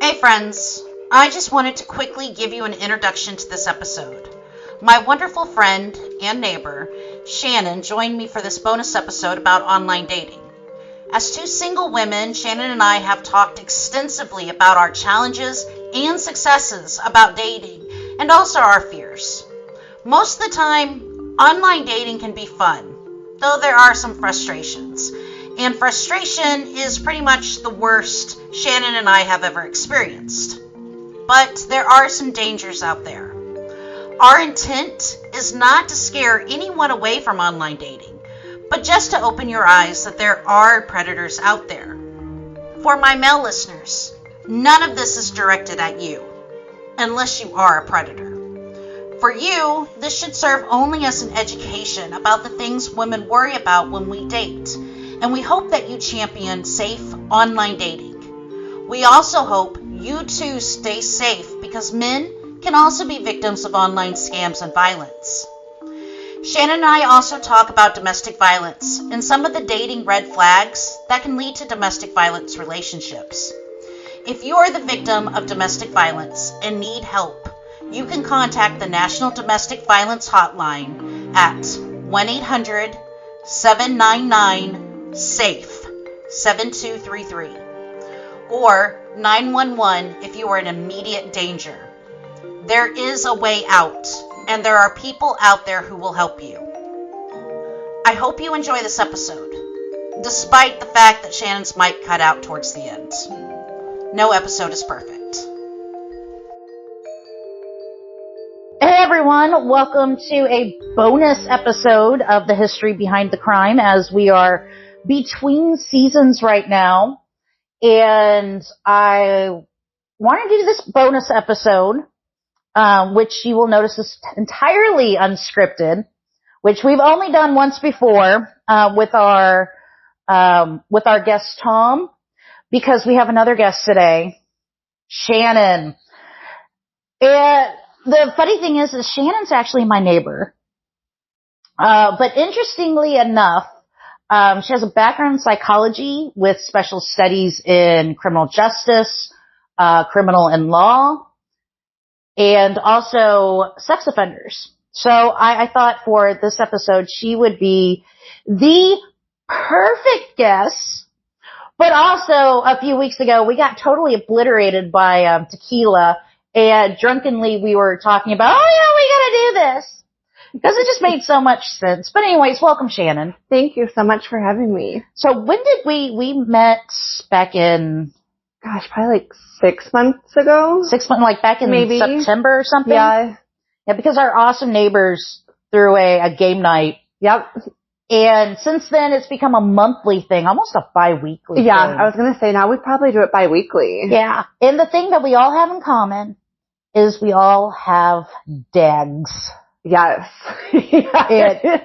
Hey friends, I just wanted to quickly give you an introduction to this episode. My wonderful friend and neighbor, Shannon, joined me for this bonus episode about online dating. As two single women, Shannon and I have talked extensively about our challenges and successes about dating, and also our fears. Most of the time, online dating can be fun, though there are some frustrations. And frustration is pretty much the worst Shannon and I have ever experienced. But there are some dangers out there. Our intent is not to scare anyone away from online dating, but just to open your eyes that there are predators out there. For my male listeners, none of this is directed at you, unless you are a predator. For you, this should serve only as an education about the things women worry about when we date, and we hope that you champion safe online dating. We also hope you too stay safe because men can also be victims of online scams and violence. Shannon and I also talk about domestic violence and some of the dating red flags that can lead to domestic violence relationships. If you are the victim of domestic violence and need help, you can contact the National Domestic Violence Hotline at 1-800-799-SAFE 7233 or 911 if you are in immediate danger. There is a way out, and there are people out there who will help you. I hope you enjoy this episode, despite the fact that Shannon's mic cut out towards the end. No episode is perfect. Hey everyone, welcome to a bonus episode of The History Behind the Crime as we are between seasons right now. And I want to do this bonus episode, which you will notice is entirely unscripted, which we've only done once before, with our guest Tom, because we have another guest today, Shannon. And the funny thing is Shannon's actually my neighbor. But interestingly enough, she has a background in psychology with special studies in criminal justice, criminal and law, and also sex offenders. So I thought for this episode she would be the perfect guest. But also a few weeks ago we got totally obliterated by tequila. And drunkenly we were talking about, oh yeah, we gotta do this. Because it just made so much sense. But anyways, welcome Shannon. Thank you so much for having me. So when did we met back in? Gosh, probably like 6 months ago. 6 months, like back in maybe September or something? Yeah. Yeah, because our awesome neighbors threw a game night. Yep. And since then it's become a monthly thing, almost a bi-weekly thing. I was gonna say now we probably do it bi-weekly. Yeah. And the thing that we all have in common is we all have dags. Yes. I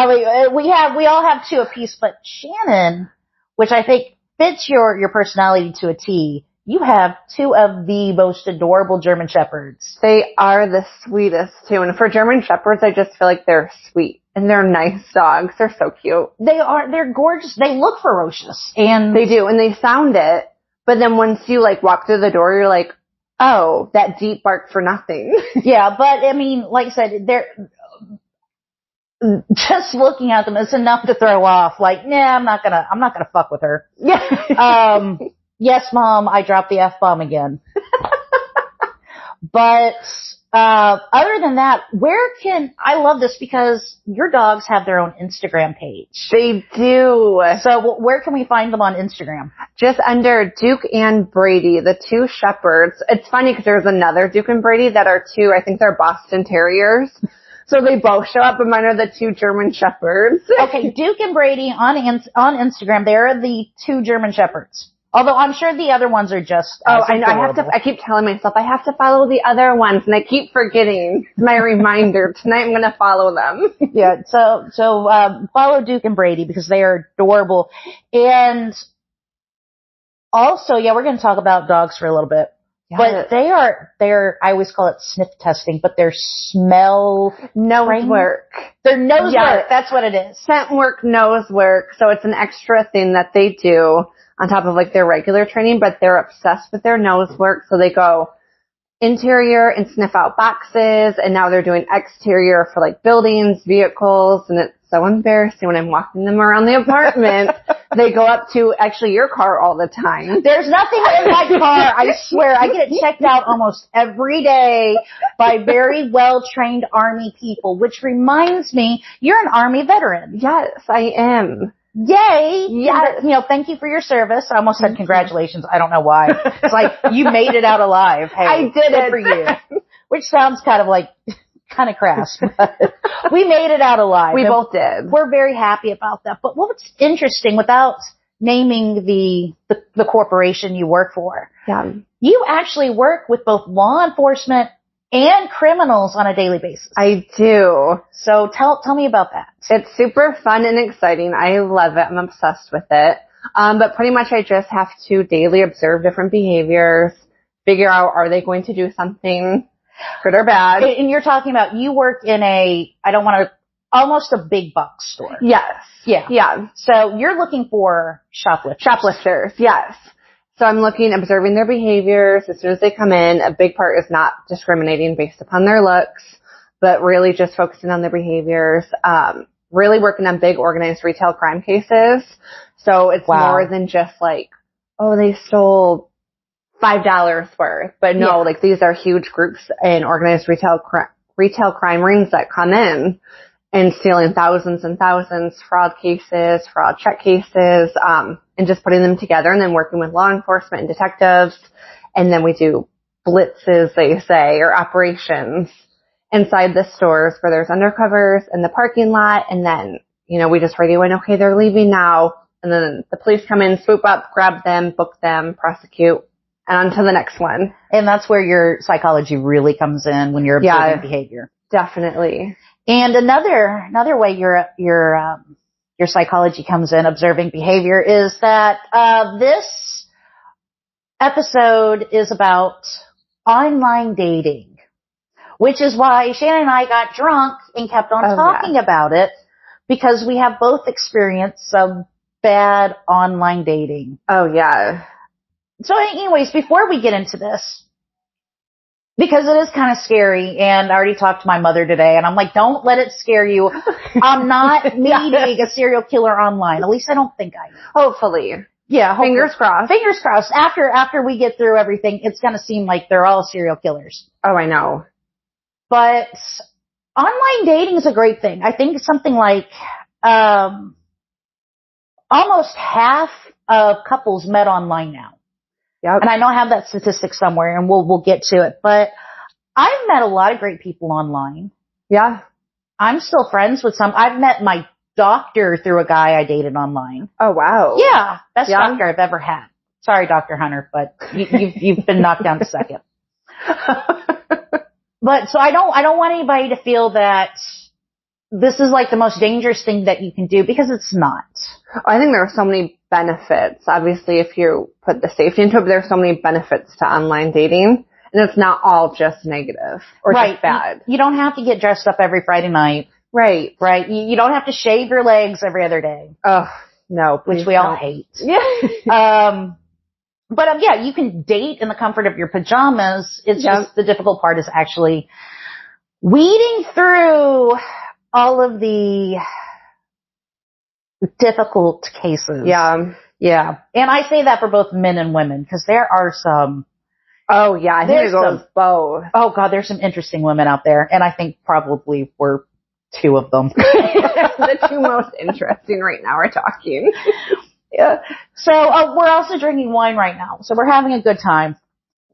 mean, we all have two apiece, but Shannon, which I think fits your personality to a T, you have two of the most adorable German Shepherds. They are the sweetest too. And for German Shepherds, I just feel like they're sweet. And they're nice dogs. They're so cute. They're gorgeous. They look ferocious. And they do. And they sound it. But then once you like walk through the door, you're like, oh, that deep bark for nothing. Yeah, but I mean, like I said, they're just looking at them is enough to throw off. Like, nah, I'm not gonna fuck with her. Yeah. Yes, Mom, I dropped the F-bomb again. But other than that, I love this because your dogs have their own Instagram page. They do. So where can we find them on Instagram? Just under Duke and Brady, the two shepherds. It's funny because there's another Duke and Brady that are two, I think they're Boston Terriers. So they both show up, but mine are the two German Shepherds. Okay, Duke and Brady on Instagram, they're the two German Shepherds. Although I'm sure the other ones are just I know. I keep telling myself I have to follow the other ones, and I keep forgetting. It's my reminder. Tonight I'm going to follow them. Yeah. So follow Duke and Brady because they are adorable. And also, yeah, we're going to talk about dogs for a little bit. Yes. But they're, I always call it sniff testing, but they're smell nose work. They're nose work. That's what it is. Scent work, nose work. So it's an extra thing that they do. on top of like their regular training, but they're obsessed with their nose work. So they go interior and sniff out boxes, and now they're doing exterior for like buildings, vehicles, and it's so embarrassing when I'm walking them around the apartment. They go up to actually your car all the time. There's nothing in my car. I swear. I get it checked out almost every day by very well-trained Army people, which reminds me, you're an Army veteran. Yes, I am. Yay! Yes. You know, thank you for your service. I almost said congratulations. I don't know why. It's like, you made it out alive. Hey, I did good it. for you. Which sounds kind of like, kind of crass, but we made it out alive. We both did. We're very happy about that. But what's interesting, without naming the corporation you work for, you actually work with both law enforcement and criminals on a daily basis. I do. So tell me about that. It's super fun and exciting. I love it. I'm obsessed with it. But pretty much I just have to daily observe different behaviors, figure out, are they going to do something good or bad? And you're talking about, you work in almost a big box store. Yes. Yeah. Yeah. So you're looking for shoplifters. Shoplifters, yes. So I'm observing their behaviors as soon as they come in. A big part is not discriminating based upon their looks, but really just focusing on their behaviors. Really working on big organized retail crime cases. So it's more than just like, oh, they stole $5 worth. But no, like these are huge groups in organized retail crime rings that come in and stealing thousands and thousands, fraud cases, fraud check cases, and just putting them together and then working with law enforcement and detectives. And then we do blitzes, they say, or operations inside the stores where there's undercovers in the parking lot. And then, we just radio in, okay, they're leaving now. And then the police come in, swoop up, grab them, book them, prosecute, and on to the next one. And that's where your psychology really comes in, when you're observing behavior. Definitely. And another way your psychology comes in, observing behavior, is that this episode is about online dating, which is why Shannon and I got drunk and kept on talking about it, because we have both experienced some bad online dating. Oh, yeah. So anyways, before we get into this, because it is kind of scary, and I already talked to my mother today, and I'm like, don't let it scare you. I'm not meeting a serial killer online. At least I don't think I am. Hopefully. Yeah. Hopefully. Fingers crossed. Fingers crossed. After we get through everything, it's going to seem like they're all serial killers. Oh, I know. But online dating is a great thing. I think something like almost half of couples met online now. Yep. And I know I have that statistic somewhere, and we'll get to it. But I've met a lot of great people online. Yeah. I'm still friends with some. I've met my doctor through a guy I dated online. Oh, wow. Yeah. Best doctor I've ever had. Sorry, Dr. Hunter, but you've been knocked down to second. But so I don't want anybody to feel that this is like the most dangerous thing that you can do, because it's not. I think there are so many benefits. Obviously, if you put the safety into it, but there are so many benefits to online dating, and it's not all just negative or just bad. You don't have to get dressed up every Friday night. Right. Right. You don't have to shave your legs every other day. Oh, no. Which we all hate. Yeah. But yeah, you can date in the comfort of your pajamas. It's just the difficult part is actually weeding through all of the difficult cases. Yeah. Yeah. And I say that for both men and women, because there are some. Oh, yeah. I think it goes both. Oh, God, there's some interesting women out there. And I think probably we're two of them. The two most interesting right now are talking. Yeah. So we're also drinking wine right now. So we're having a good time.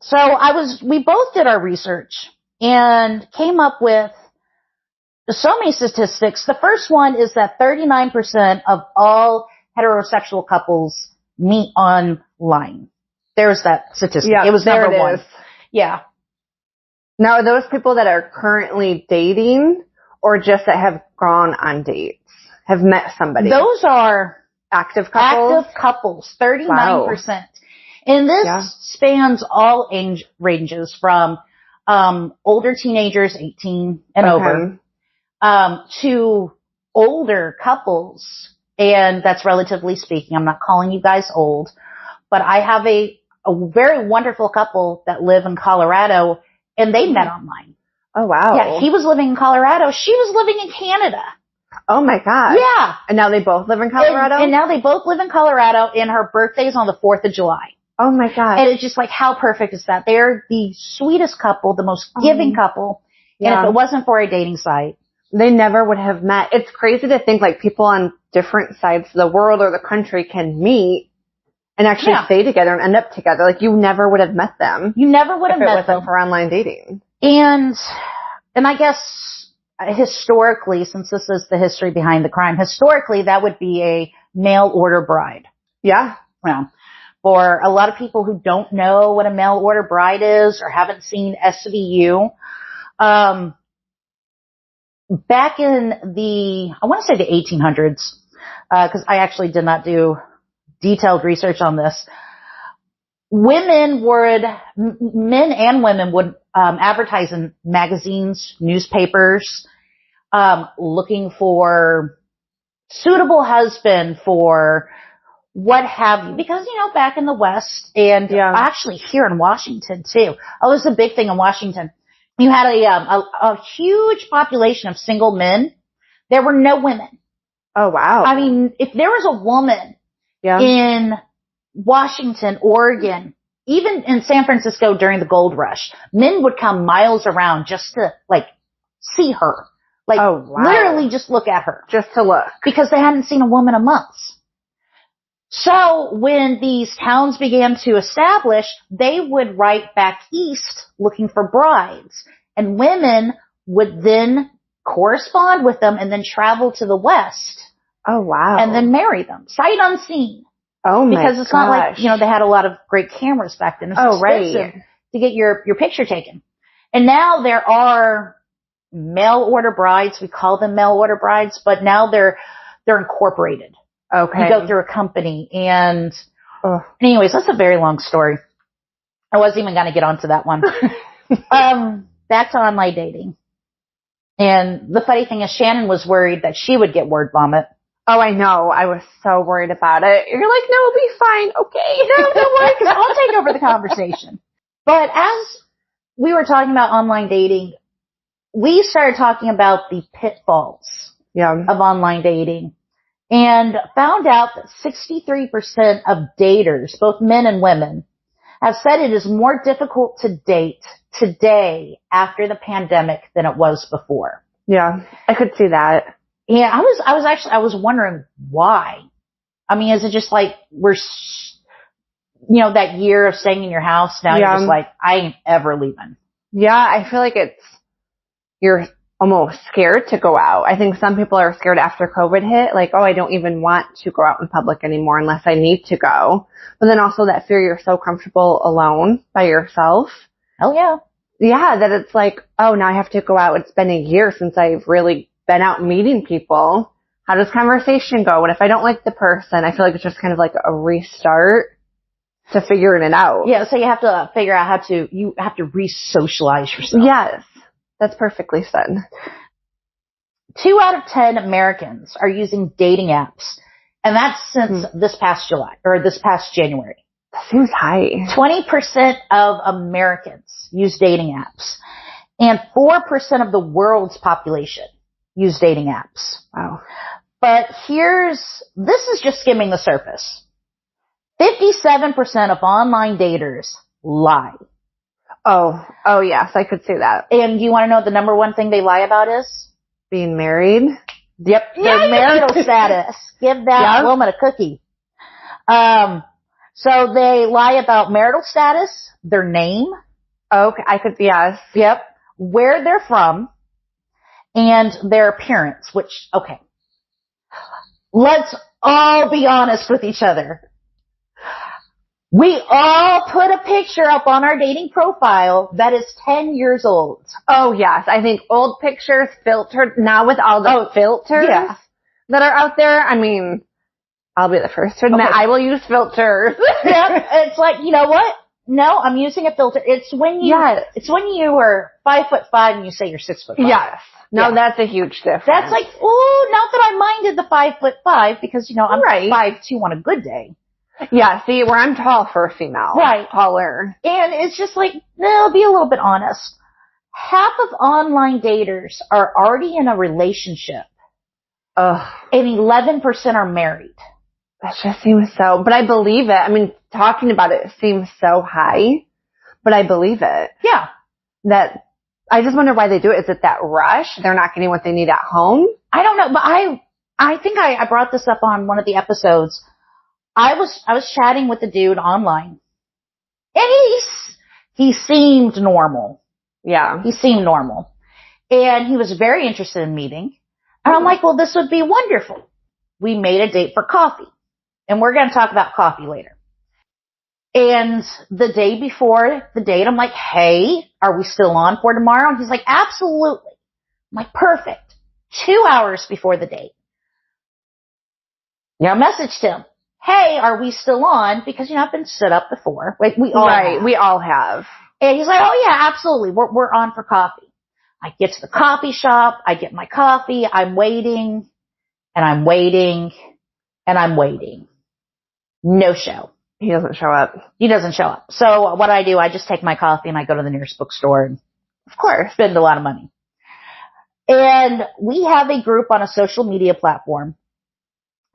So we both did our research and came up with so many statistics. The first one is that 39% of all heterosexual couples meet online. There's that statistic. Yeah, it was there number it one. is. Yeah. Now, are those people that are currently dating or just that have gone on dates, have met somebody? Those are active couples? Active couples, 39%. Wow. And this spans all age ranges from older teenagers, 18 and over, to older couples, and that's relatively speaking. I'm not calling you guys old, but I have a very wonderful couple that live in Colorado, and they met online. Oh, wow. Yeah, he was living in Colorado. She was living in Canada. Oh, my God. Yeah. And now they both live in Colorado? And now they both live in Colorado, and her birthday's on the 4th of July. Oh, my God. And it's just like, how perfect is that? They're the sweetest couple, the most giving couple. And if it wasn't for a dating site, they never would have met. It's crazy to think like people on different sides of the world or the country can meet and actually stay together and end up together. Like you never would have met them. You never would have met them. If it wasn't for online dating. And I guess historically, since this is the history behind the crime, historically that would be a mail order bride. Yeah. Well, for a lot of people who don't know what a mail order bride is or haven't seen SVU, back in I want to say the 1800s, because I actually did not do detailed research on this. Men and women would advertise in magazines, newspapers, looking for suitable husband for what have you, because, back in the West and actually here in Washington too. Oh, this is a big thing in Washington. You had a huge population of single men. There were no women. Oh, wow. I mean, if there was a woman in Washington, Oregon, even in San Francisco during the gold rush, men would come miles around just to see her. Literally just look at her. Just to look. Because they hadn't seen a woman in months. So when these towns began to establish, they would write back east looking for brides. And women would then correspond with them and then travel to the west. Oh, wow. And then marry them. Sight unseen. Oh, my Because it's not like, they had a lot of great cameras back then. It's expensive to get your picture taken. And now there are mail order brides. We call them mail order brides, but now they're incorporated. Okay. You go through a company and anyways, that's a very long story. I wasn't even going to get onto that one. Back to online dating. And the funny thing is Shannon was worried that she would get word vomit. Oh, I know. I was so worried about it. You're like, no, it'll be fine. Okay. No, don't worry, because I'll take over the conversation. But as we were talking about online dating, we started talking about the pitfalls of online dating. And found out that 63% of daters, both men and women, have said it is more difficult to date today after the pandemic than it was before. Yeah, I could see that. Yeah, I was wondering why. I mean, is it just like we're, that year of staying in your house now you're just like, I ain't ever leaving. Yeah, I feel like you're almost scared to go out. I think some people are scared after COVID hit, like, oh, I don't even want to go out in public anymore unless I need to go. But then also that fear you're so comfortable alone by yourself. Oh, yeah. Yeah, that it's like, oh, now I have to go out. It's been a year since I've really been out meeting people. How does conversation go? And if I don't like the person, I feel like it's just kind of like a restart to figuring it out. Yeah, so you have to figure out you have to re-socialize yourself. Yes. That's perfectly said. 2 out of 10 Americans are using dating apps, and that's since this past January. That seems high. 20% of Americans use dating apps, and 4% of the world's population use dating apps. Wow. But this is just skimming the surface. 57% of online daters lie. Oh yes, I could see that. And do you want to know what the number one thing they lie about is? Being married? Yep, their marital status. Give that woman a cookie. So they lie about marital status, their name. Okay, yes. Yep. Where they're from, and their appearance, which, okay. Let's all be honest with each other. We all put a picture up on our dating profile that is 10 years old. Oh, yes. I think old pictures filtered, now with all the filters that are out there, I mean, I'll be the first to admit I will use filters. Yep. It's like, you know what? No, I'm using a filter. It's when you were 5'5" and you say you're 6'5". Yes. No, that's a huge difference. That's like, ooh, not that I minded the 5'5" because, I'm 5'2" on a good day. Yeah, see, where I'm tall for a female. Right. Taller. And it's just like, no, be a little bit honest. Half of online daters are already in a relationship. Ugh. And 11% are married. That just seems so, but I believe it. I mean, talking about it seems so high, but I believe it. Yeah. That, I just wonder why they do it. Is it that rush? They're not getting what they need at home? I don't know, but I think I brought this up on one of the episodes. I was chatting with the dude online, and he seemed normal. Yeah. He seemed normal. And he was very interested in meeting. And I'm like, well, this would be wonderful. We made a date for coffee. And we're going to talk about coffee later. And the day before the date, I'm like, hey, are we still on for tomorrow? And he's like, absolutely. I'm like, perfect. 2 hours before the date. I messaged him. Hey, are we still on? Because, I've been stood up before. Like, we all have. We all have. And he's like, oh yeah, absolutely. We're on for coffee. I get to the coffee shop. I get my coffee. I'm waiting and I'm waiting and I'm waiting. No show. He doesn't show up. He doesn't show up. So what I do, I just take my coffee and I go to the nearest bookstore and, of course, spend a lot of money. And we have a group on a social media platform.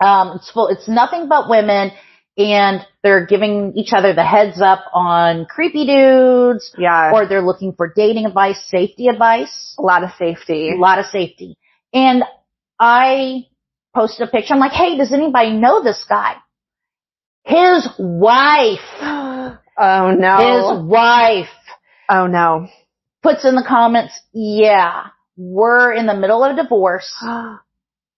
It's nothing but women, and they're giving each other the heads up on creepy dudes. Yeah. Or they're looking for dating advice, safety advice. A lot of safety. A lot of safety. And I posted a picture. I'm like, hey, does anybody know this guy? His wife. Oh no. His wife. Oh no. Puts in the comments, yeah, we're in the middle of a divorce,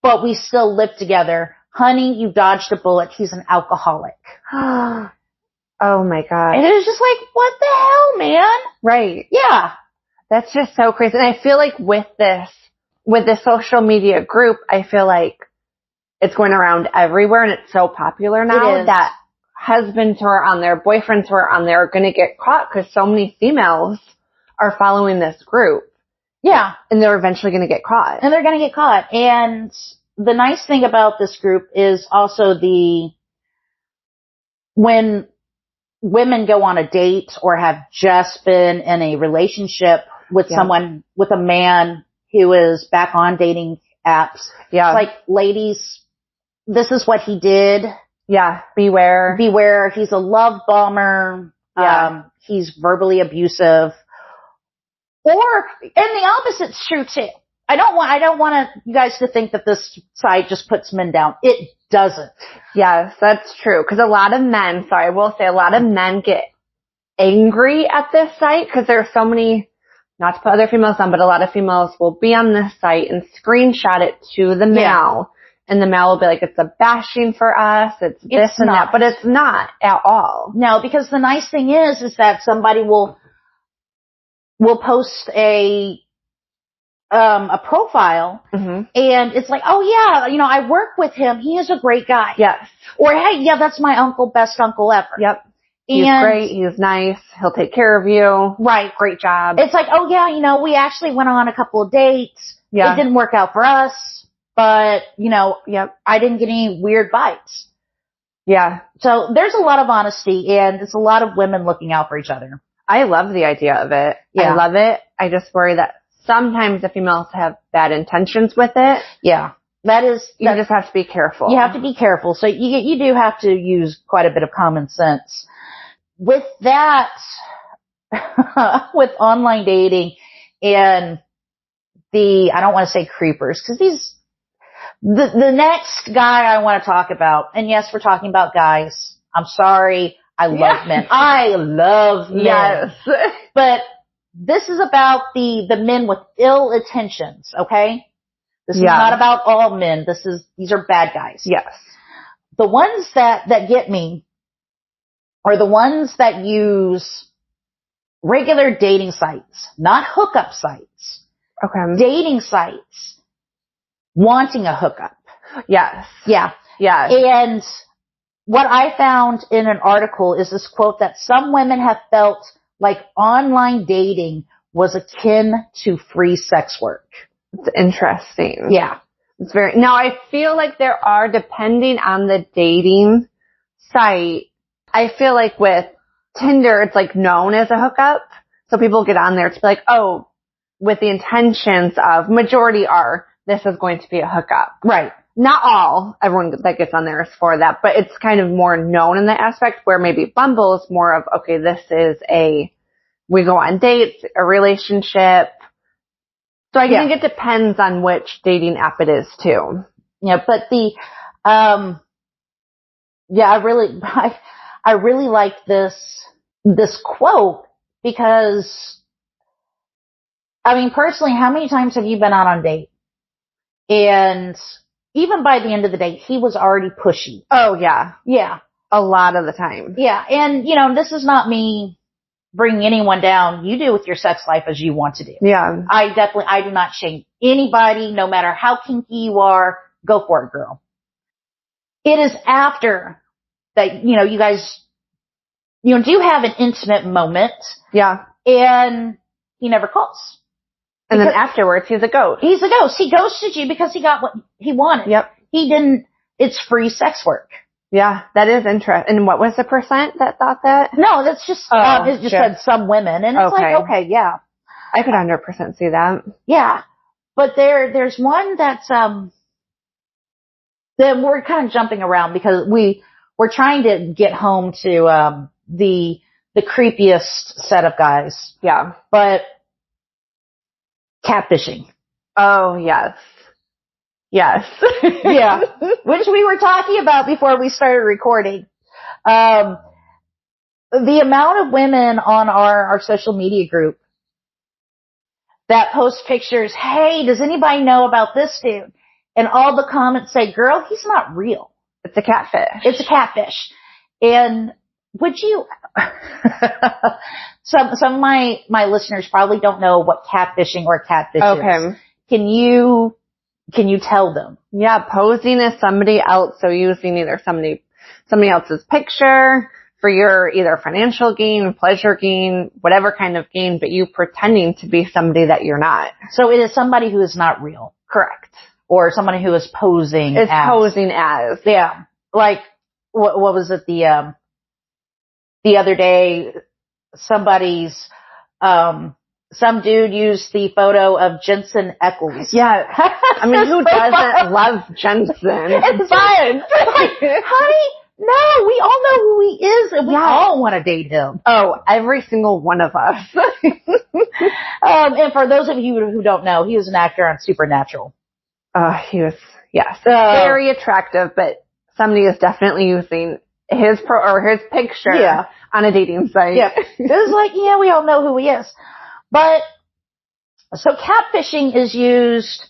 but we still live together. Honey, you dodged a bullet. He's an alcoholic. Oh my God. And it was just like, what the hell, man? Right. Yeah. That's just so crazy. And I feel like with this social media group, I feel like it's going around everywhere and it's so popular now that husbands who are on there, boyfriends who are on there are going to get caught because so many females are following this group. Yeah. And they're eventually going to get caught. And they're going to get caught. And the nice thing about this group is also when women go on a date or have just been in a relationship with someone, with a man who is back on dating apps. Yeah. It's like, ladies, this is what he did. Yeah. Beware. Beware. He's a love bomber. Yeah. He's verbally abusive. Or, and the opposite's true too. I don't want you guys to think that this site just puts men down. It doesn't. Yes, that's true. Cause a lot of men get angry at this site because there are so many, not to put other females on, but a lot of females will be on this site and screenshot it to the male. Yeah. And the male will be like, it's a bashing for us. It's this and that, but it's not at all. No, because the nice thing is that somebody will post a profile, and it's like, oh yeah, I work with him. He is a great guy. Yes. Or hey, yeah, that's my uncle, best uncle ever. Yep. He's great. He's nice. He'll take care of you. Right. Great job. It's like, oh yeah, we actually went on a couple of dates. Yeah. It didn't work out for us, but yep. I didn't get any weird bites. Yeah. So there's a lot of honesty, and it's a lot of women looking out for each other. I love the idea of it. Yeah. I love it. I just worry that sometimes the females have bad intentions with it. Yeah. You just have to be careful. You have to be careful. So you do have to use quite a bit of common sense. With that, with online dating and I don't want to say creepers, because the next guy I want to talk about, and yes, we're talking about guys. I'm sorry. I love men. I love men. Yes. But this is about the men with ill intentions, okay? This is not about all men. These are bad guys. Yes. The ones that get me are the ones that use regular dating sites, not hookup sites. Okay. Dating sites wanting a hookup. Yes. Yeah. Yeah. And what I found in an article is this quote that some women have felt like online dating was akin to free sex work. It's interesting. Yeah. Now I feel like there are, depending on the dating site. I feel like with Tinder, it's like known as a hookup. So people get on there to be like, oh, with the intentions of majority are, this is going to be a hookup. Right. Not all, everyone that gets on there is for that, but it's kind of more known in that aspect where maybe Bumble is more of, okay, this is we go on dates, a relationship. So I think it depends on which dating app it is too. Yeah, but I really like this quote because, I mean, personally, how many times have you been out on a date? And even by the end of the date, he was already pushy. Oh, yeah. Yeah. A lot of the time. Yeah. And, this is not me bringing anyone down. You do with your sex life as you want to do. Yeah. I do not shame anybody, no matter how kinky you are. Go for it, girl. It is after that, you guys, do have an intimate moment. Yeah. And he never calls. And then afterwards, he's a ghost. He's a ghost. He ghosted you because he got what he wanted. Yep. He didn't, it's free sex work. Yeah, that is interesting. And what was the percent that thought that? No, that's just, it just said some women. And it's like, okay, yeah. I could 100% see that. Yeah. But there's one that's, that we're kind of jumping around because we're trying to get home to, the creepiest set of guys. Yeah. But catfishing. Oh, yes. Yes. Yeah. Which we were talking about before we started recording. The amount of women on our social media group that post pictures, hey, does anybody know about this dude? And all the comments say, girl, he's not real. It's a catfish. It's a catfish. And would you, some of my listeners probably don't know what catfishing or catfish is. Can you tell them? Yeah, posing as somebody else. So using either somebody else's picture for your either financial gain, pleasure gain, whatever kind of gain, but you pretending to be somebody that you're not. So it is somebody who is not real. Correct. Or somebody who is posing as. Posing as. Yeah. Like, what was it the other day, some dude used the photo of Jensen Ackles. Yeah. I mean, who doesn't love Jensen? It's fun. Honey, no, we all know who he is and we all want to date him. Oh, every single one of us. And for those of you who don't know, he was an actor on Supernatural. He was, yes, very attractive, but somebody is definitely using his picture on a dating site. Yeah. It was like, we all know who he is. But, so catfishing is used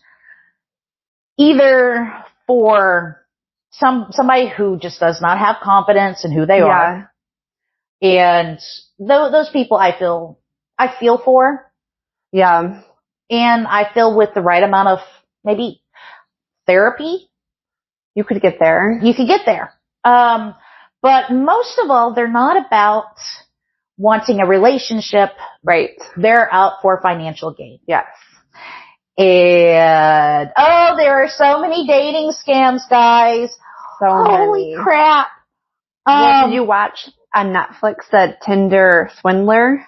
either for somebody who just does not have confidence in who they are. And those people I feel for. Yeah. And I feel with the right amount of maybe therapy, you could get there. But most of all, they're not about wanting a relationship. Right. They're out for financial gain. Yes. And, there are so many dating scams, guys. Holy crap. Did you watch on Netflix the Tinder Swindler?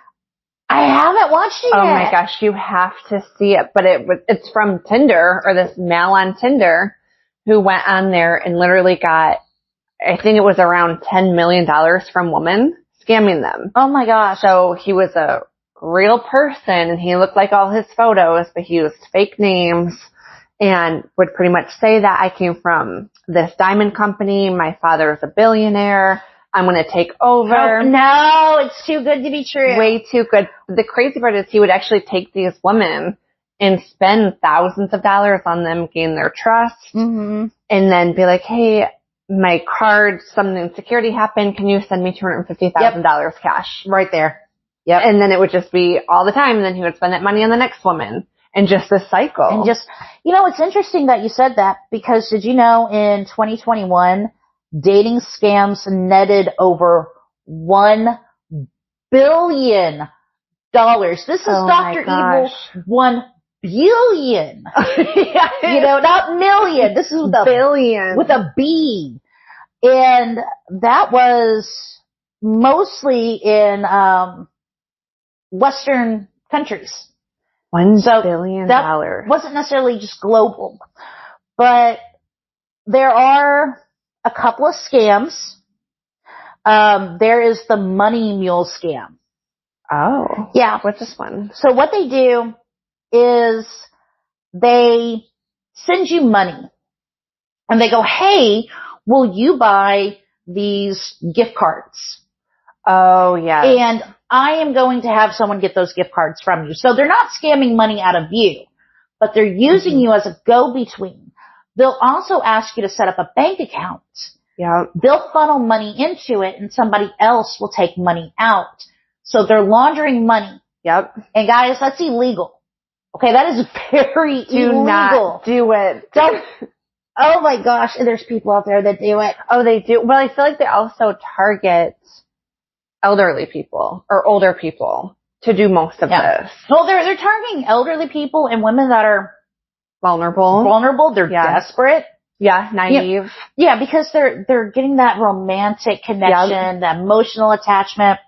I haven't watched it yet. Oh my gosh, you have to see it. But it's from Tinder, or this male on Tinder who went on there and literally got, I think it was around $10 million from women scamming them. Oh my gosh. So he was a real person and he looked like all his photos, but he used fake names and would pretty much say that I came from this diamond company. My father's a billionaire. I'm going to take over. Oh, no, it's too good to be true. Way too good. The crazy part is he would actually take these women and spend thousands of dollars on them, gain their trust, and then be like, hey, my card, something in security happened. Can you send me $250,000 cash? Right there. Yep. And then it would just be all the time. And then he would spend that money on the next woman. And just this cycle. And just, it's interesting that you said that because did you know in 2021, dating scams netted over $1 billion. This is Dr. Evil's $1 billion. Not million. This is with a billion. With a B. And that was mostly in Western countries. $1 billion. That wasn't necessarily just global. But there are a couple of scams. There is the money mule scam. Oh. Yeah. What's this one? So what they do is they send you money. And they go, hey, will you buy these gift cards? Oh, yeah. And I am going to have someone get those gift cards from you. So they're not scamming money out of you, but they're using you as a go-between. They'll also ask you to set up a bank account. Yeah. They'll funnel money into it and somebody else will take money out. So they're laundering money. Yep. And guys, that's illegal. Okay, that is very illegal. Do not do it. Don't. Oh my gosh, and there's people out there that do it. Oh, they do. Well, I feel like they also target elderly people or older people to do most of this. Well, they're targeting elderly people and women that are vulnerable. They're desperate. Yeah, naive. Yeah, because they're getting that romantic connection, that emotional attachment.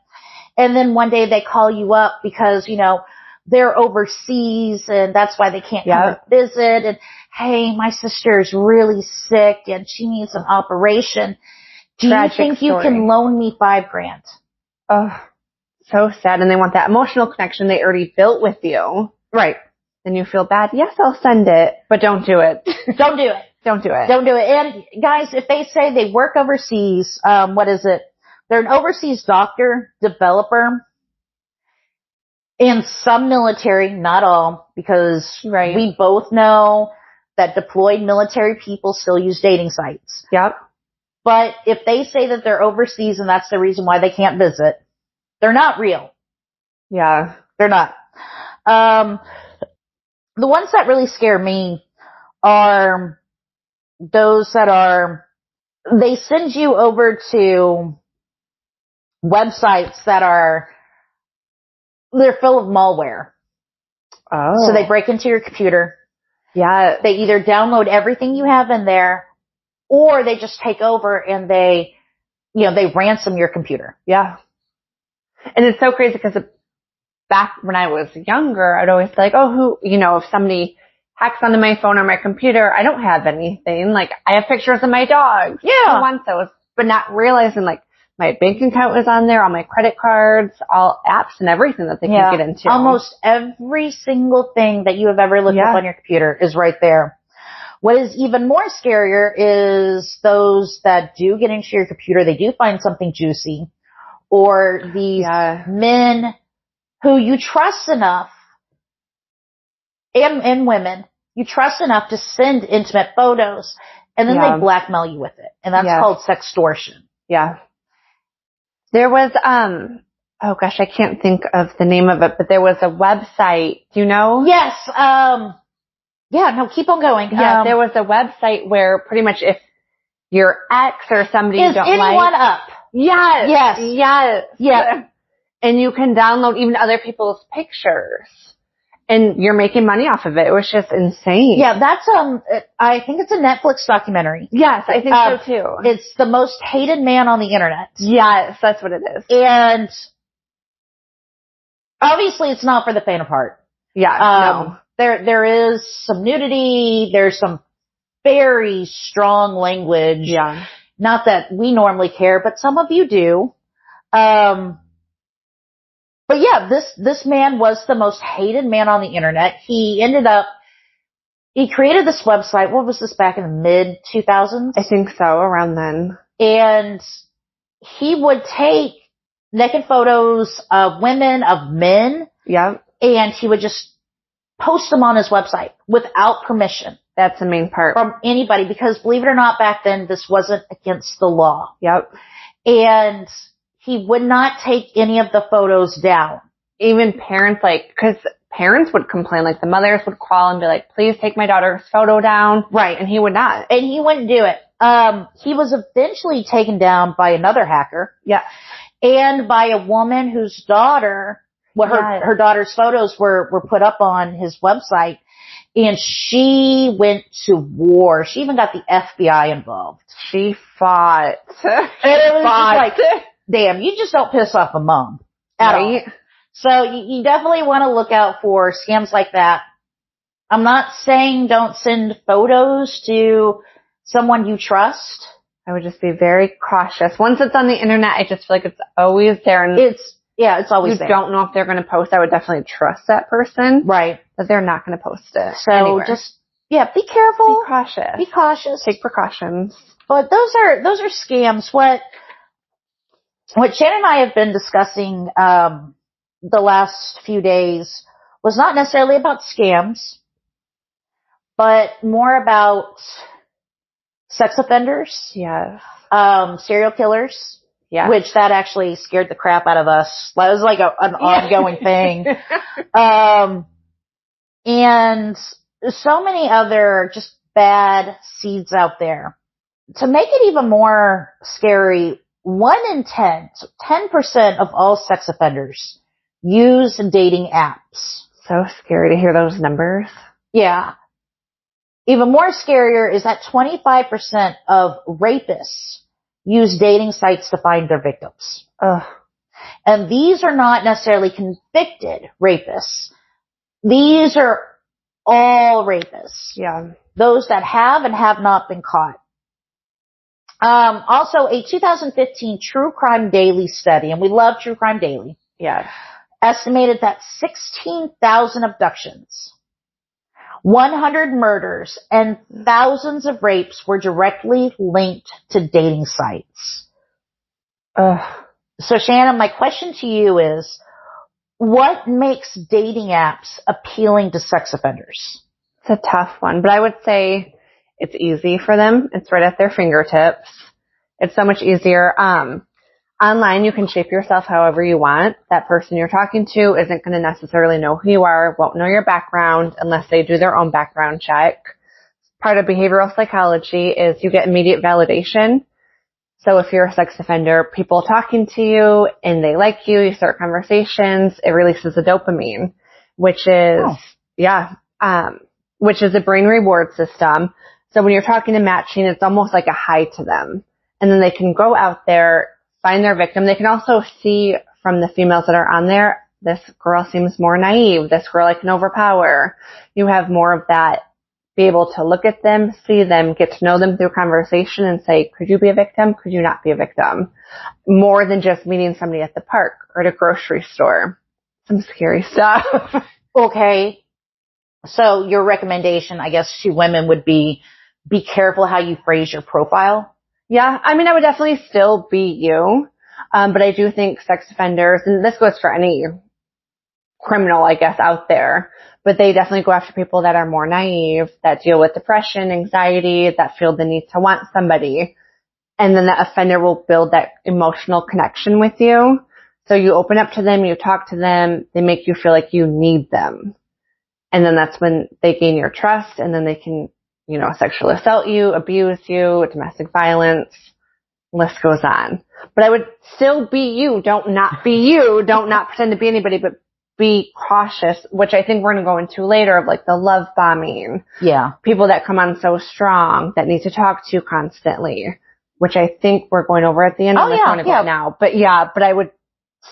And then one day they call you up because, you know, they're overseas and that's why they can't come and visit. And hey, my sister is really sick and she needs an operation. Do you think you can loan me $5,000? Oh, so sad. And they want that emotional connection they already built with you. Right. Then you feel bad. Yes, I'll send it, but don't do it. Don't do it. Don't do it. Don't do it. And guys, if they say they work overseas, what is it? They're an overseas doctor, developer. In some military, not all, because we both know that deployed military people still use dating sites. Yep. But if they say that they're overseas and that's the reason why they can't visit, they're not real. Yeah. They're not. The ones that really scare me are those that they send you over to websites that they're full of malware. Oh. So they break into your computer. Yeah. They either download everything you have in there or they just take over and they ransom your computer. Yeah. And it's so crazy because back when I was younger, I'd always be like, if somebody hacks onto my phone or my computer, I don't have anything. Like, I have pictures of my dogs. Yeah. I want those. But not realizing, like, my bank account was on there, all my credit cards, all apps and everything that they can get into. Almost every single thing that you have ever looked up on your computer is right there. What is even more scarier is those that do get into your computer, they do find something juicy, or these men who you trust enough, and women, you trust enough to send intimate photos, and then they blackmail you with it. And that's called sextortion. Yeah. There was, oh gosh, I can't think of the name of it, but there was a website, do you know? Yes, keep on going. Yeah, there was a website where pretty much if your ex or somebody you don't like. Is anyone up? Yes. Yes. Yes. And you can download even other people's pictures. And you're making money off of it. It was just insane. Yeah, that's, I think it's a Netflix documentary. Yes, I think so too. It's The Most Hated Man on the Internet. Yes, that's what it is. And obviously it's not for the faint of heart. Yeah, no. There is some nudity. There's some very strong language. Yeah. Not that we normally care, but some of you do. But yeah, this man was the most hated man on the internet. He created this website. What was this, back in the mid 2000s? I think so, around then. And he would take naked photos of women, of men. Yep. And he would just post them on his website without permission. That's the main part. From anybody, because believe it or not, back then this wasn't against the law. Yep. And he would not take any of the photos down. Even parents, because parents would complain, the mothers would call and be like, please take my daughter's photo down. Right. And he would not. And he wouldn't do it. He was eventually taken down by another hacker. Yeah. And by a woman whose daughter, her daughter's photos were put up on his website. And she went to war. She even got the FBI involved. She fought. And it was just like, damn, you just don't piss off a mom at all. So you definitely want to look out for scams like that. I'm not saying don't send photos to someone you trust. I would just be very cautious. Once it's on the internet, I just feel like it's always there. And it's always there. You don't know if they're going to post. I would definitely trust that person. Right. That they're not going to post it. So anywhere. just, be careful. Be cautious. Be cautious. Take precautions. But those are scams. What Shannon and I have been discussing, the last few days was not necessarily about scams, but more about sex offenders. Yes. Serial killers. Yeah. Which that actually scared the crap out of us. That was like an ongoing thing. And so many other just bad seeds out there. To make it even more scary, 1 in 10, so 10% of all sex offenders use dating apps. So scary to hear those numbers. Yeah. Even more scarier is that 25% of rapists use dating sites to find their victims. Ugh. And these are not necessarily convicted rapists. These are all rapists. Yeah. Those that have and have not been caught. Also, a 2015 True Crime Daily study, and we love True Crime Daily. Yes. Estimated that 16,000 abductions, 100 murders, and thousands of rapes were directly linked to dating sites. Ugh. So Shannon, my question to you is, what makes dating apps appealing to sex offenders? It's a tough one, but I would say it's easy for them. It's right at their fingertips. It's so much easier. Online, you can shape yourself however you want. That person you're talking to isn't going to necessarily know who you are, won't know your background unless they do their own background check. Part of behavioral psychology is you get immediate validation. So if you're a sex offender, people talking to you and they like you, you start conversations, it releases a dopamine, which is, which is a brain reward system. So when you're talking and matching, it's almost like a high to them. And then they can go out there, find their victim. They can also see from the females that are on there, this girl seems more naive. This girl I can overpower. You have more of that, be able to look at them, see them, get to know them through conversation and say, could you be a victim? Could you not be a victim? More than just meeting somebody at the park or at a grocery store. Some scary stuff. Okay. So your recommendation, I guess, to women would be careful how you phrase your profile. Yeah. I mean, I would definitely still be you. But I do think sex offenders, and this goes for any criminal, I guess, out there, but they definitely go after people that are more naive, that deal with depression, anxiety, that feel the need to want somebody. And then the offender will build that emotional connection with you. So you open up to them, you talk to them, they make you feel like you need them. And then that's when they gain your trust, and then they can, sexually assault you, abuse you, domestic violence, list goes on. But I would still be you. Don't not be you. Don't not pretend to be anybody, but be cautious, which I think we're going to go into later, of like the love bombing. Yeah. People that come on so strong that need to talk to you constantly, which I think we're going over at the end of this one now. But I would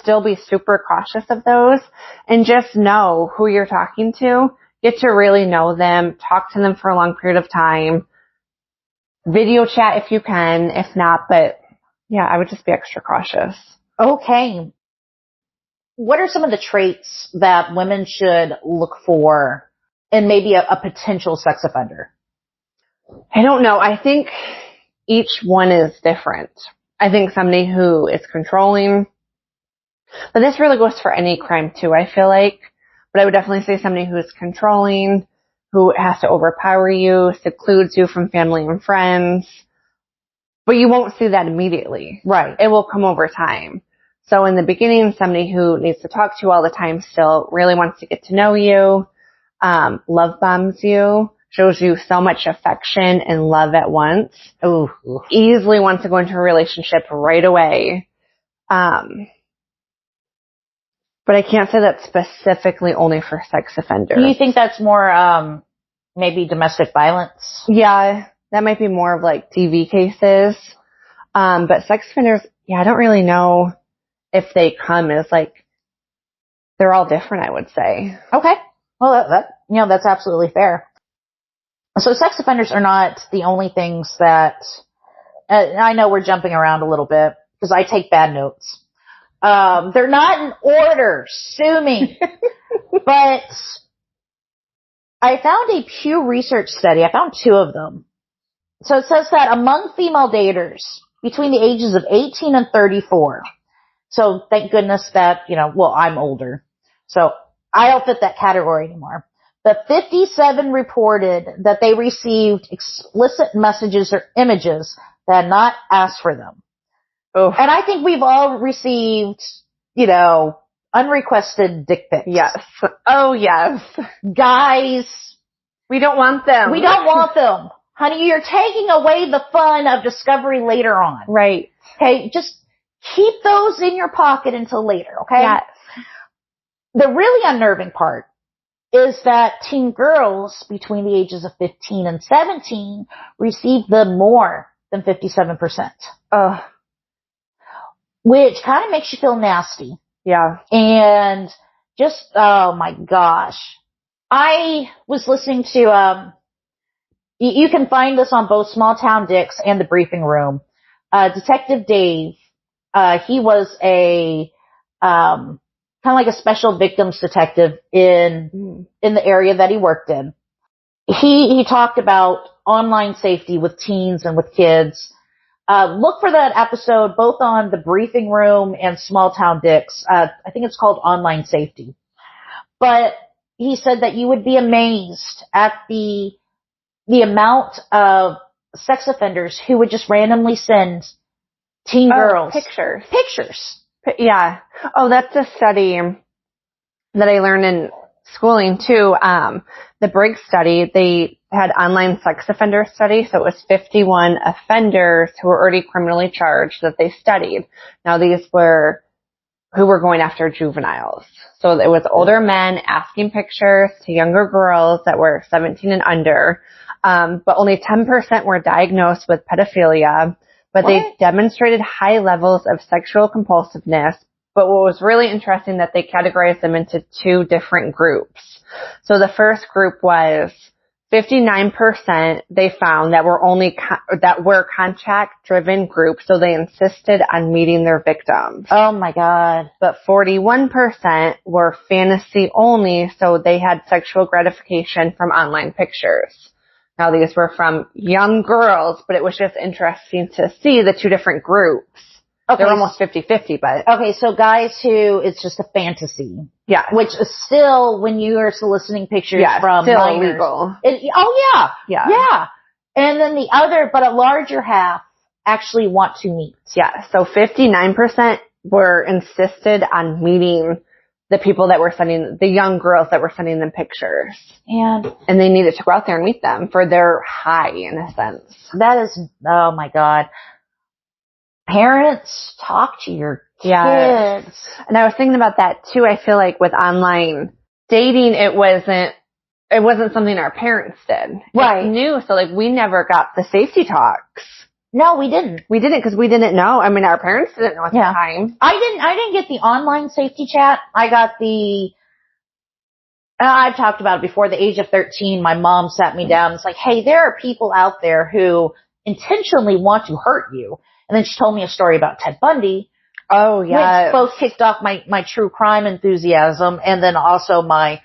still be super cautious of those and just know who you're talking to. Get to really know them. Talk to them for a long period of time. Video chat if you can, if not, but yeah, I would just be extra cautious. Okay. What are some of the traits that women should look for in maybe a potential sex offender? I don't know. I think each one is different. I think somebody who is controlling, but this really goes for any crime too, I feel like. But I would definitely say somebody who is controlling, who has to overpower you, secludes you from family and friends. But you won't see that immediately. Right. It will come over time. So in the beginning, somebody who needs to talk to you all the time still really wants to get to know you, love bombs you, shows you so much affection and love at once. Ooh. Easily wants to go into a relationship right away. But I can't say that's specifically only for sex offenders. Do you think that's more maybe domestic violence. Yeah, that might be more of like TV cases. But sex offenders, yeah, I don't really know if they come as like, they're all different, I would say. Okay. Well, that's absolutely fair. So sex offenders are not the only things that, I know we're jumping around a little bit because I take bad notes. They're not in order. Sue me. But I found a Pew Research study. I found 2 of them. So it says that among female daters between the ages of 18 and 34, so thank goodness that, I'm older. So I don't fit that category anymore. But 57 reported that they received explicit messages or images that had not asked for them. Oh. And I think we've all received, unrequested dick pics. Yes. Oh, yes. Guys. We don't want them. We don't want them. Honey, you're taking away the fun of discovery later on. Right. Okay, just keep those in your pocket until later, okay? Yes. The really unnerving part is that teen girls between the ages of 15 and 17 receive them more than 57%. Ugh. Which kind of makes you feel nasty. Yeah. And just, oh my gosh. I was listening to, you can find this on both Small Town Dicks and The Briefing Room. Detective Dave, he was a, kind of like a special victims detective in the area that he worked in. He talked about online safety with teens and with kids. Look for that episode both on The Briefing Room and Small Town Dicks. I think it's called Online Safety. But he said that you would be amazed at the amount of sex offenders who would just randomly send teen girls pictures. Yeah. Oh, that's a study that I learned in schooling too. The Briggs study, they had online sex offender study. So it was 51 offenders who were already criminally charged that they studied. Now these were who were going after juveniles. So it was older men asking pictures to younger girls that were 17 and under. But only 10% were diagnosed with pedophilia, but they demonstrated high levels of sexual compulsiveness. But what was really interesting that they categorized them into 2 different groups. So the first group was 59% they found that were contact driven groups. So they insisted on meeting their victims. Oh my God. But 41% were fantasy only. So they had sexual gratification from online pictures. Now these were from young girls, but it was just interesting to see the 2 different groups. Okay. They're almost 50-50, but. Okay, so guys who it's just a fantasy. Yeah. Which is still, when you are soliciting pictures from still minors. illegal. Oh yeah. Yeah. And then the other, but a larger half actually want to meet. Yeah. So 59% were insisted on meeting the people that were sending, the young girls that were sending them pictures. And they needed to go out there and meet them for their high, in a sense. That is, oh my God. Parents, talk to your kids. Yes. And I was thinking about that too. I feel like with online dating, it wasn't something our parents did. Right. It's new. So like we never got the safety talks. No, we didn't. We didn't because we didn't know. I mean, our parents didn't know at the time. I didn't get the online safety chat. I got I've talked about it before, the age of 13, my mom sat me down and was like, hey, there are people out there who intentionally want to hurt you. And then she told me a story about Ted Bundy. Oh, yeah. Which both kicked off my true crime enthusiasm and then also my,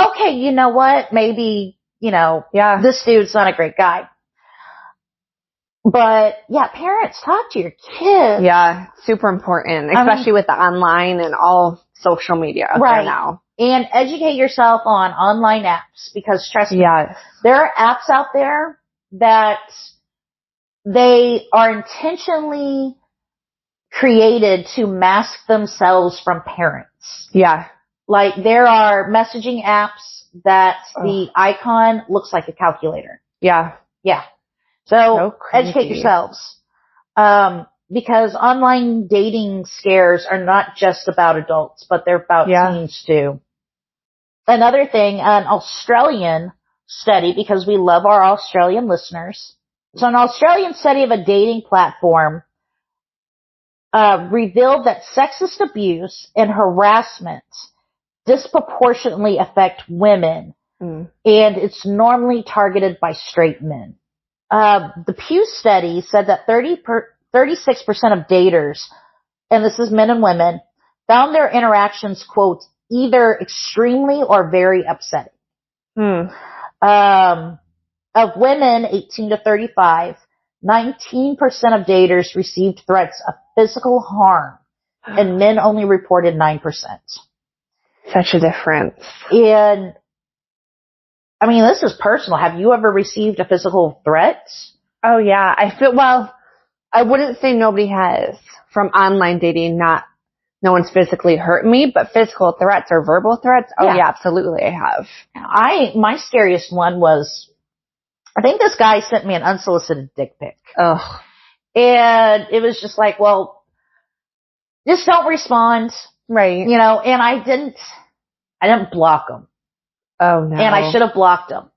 okay, you know what? Maybe, this dude's not a great guy. But yeah, parents, talk to your kids. Yeah, super important, especially with the online and all social media out there now. And educate yourself on online apps because trust me, there are apps out there that they are intentionally created to mask themselves from parents. Yeah. Like there are messaging apps that the icon looks like a calculator. Yeah. Yeah. So educate yourselves. Because online dating scares are not just about adults, but they're about teens too. Another thing, an Australian study because we love our Australian listeners. So an Australian study of a dating platform revealed that sexist abuse and harassment disproportionately affect women, and it's normally targeted by straight men. The Pew study said that 36% of daters, and this is men and women, found their interactions, quote, either extremely or very upsetting. Of women 18 to 35, 19% of daters received threats of physical harm, and men only reported 9%. Such a difference. And, I mean, this is personal. Have you ever received a physical threat? Oh, yeah. I wouldn't say nobody has from online dating. No one's physically hurt me, but physical threats or verbal threats. Oh, yeah, absolutely. I have. My scariest one was, I think this guy sent me an unsolicited dick pic. Ugh. And it was just like, well, just don't respond. Right. You know, and I didn't block him. Oh, no. And I should have blocked him.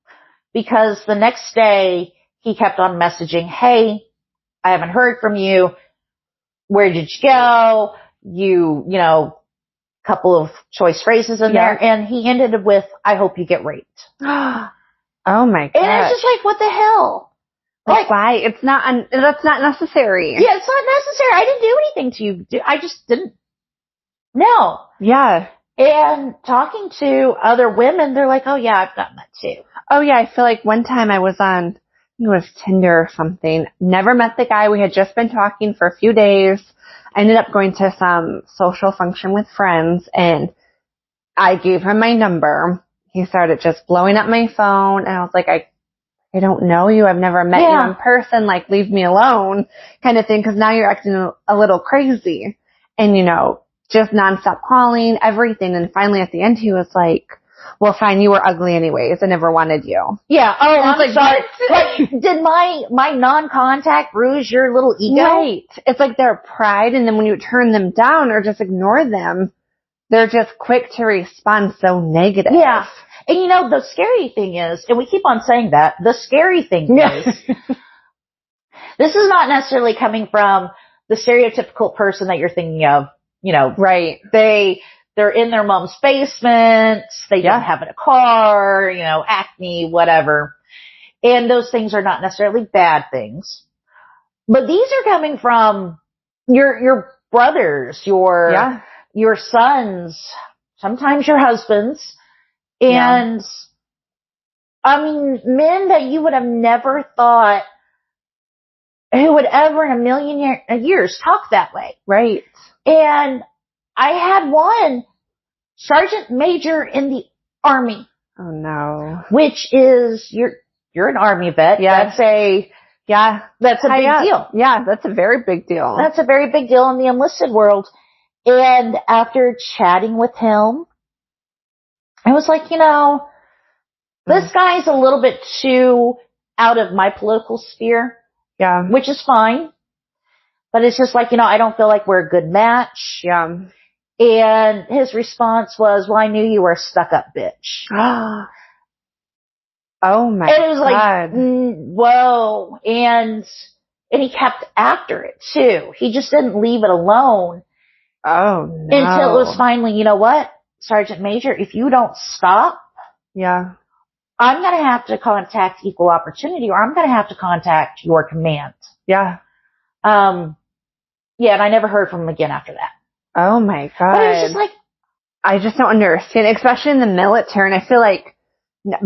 Because the next day, he kept on messaging, hey, I haven't heard from you. Where did you go? You know, couple of choice phrases in there. And he ended it with, I hope you get raped. Oh my god. And it's just like, what the hell? Like, why? That's not necessary. Yeah, it's not necessary. I didn't do anything to you. I just didn't. No. Yeah. And talking to other women, they're like, oh yeah, I've done that too. Oh yeah, I feel like one time I was on, I think it was Tinder or something. Never met the guy. We had just been talking for a few days. I ended up going to some social function with friends, and I gave him my number. He started just blowing up my phone, and I was like, I don't know you. I've never met you in person. Like, leave me alone kind of thing, because now you're acting a little crazy. And, you know, just nonstop calling, everything. And finally at the end, he was like, well, fine, you were ugly anyways. I never wanted you. Yeah. Oh, I'm sorry. Like, did my non-contact bruise your little ego? Right. It's like their pride, and then when you turn them down or just ignore them, they're just quick to respond so negative. Yeah. And you know, the scary thing is, and we keep on saying that, the scary thing is, this is not necessarily coming from the stereotypical person that you're thinking of, you know. Right. They're in their mom's basement, they don't have a car, you know, acne, whatever. And those things are not necessarily bad things. But these are coming from your brothers, your sons, sometimes your husbands. And, I mean, men that you would have never thought who would ever in a million years talk that way. Right. And I had one sergeant major in the Army. Oh no. Which is, you're an Army vet. Yeah. That's a big deal. Yeah, that's a very big deal. That's a very big deal in the enlisted world. And after chatting with him, I was like, you know, this guy's a little bit too out of my political sphere. Yeah. Which is fine. But it's just like, you know, I don't feel like we're a good match. Yeah. And his response was, well, I knew you were a stuck-up bitch. Oh my god. And it was like, whoa. And he kept after it too. He just didn't leave it alone. Oh no. Until it was finally, you know what, Sergeant Major, if you don't stop, I'm going to have to contact Equal Opportunity, or I'm going to have to contact your command. Yeah. Yeah, and I never heard from him again after that. Oh my god. But it was just like, I just don't understand, especially in the military. And I feel like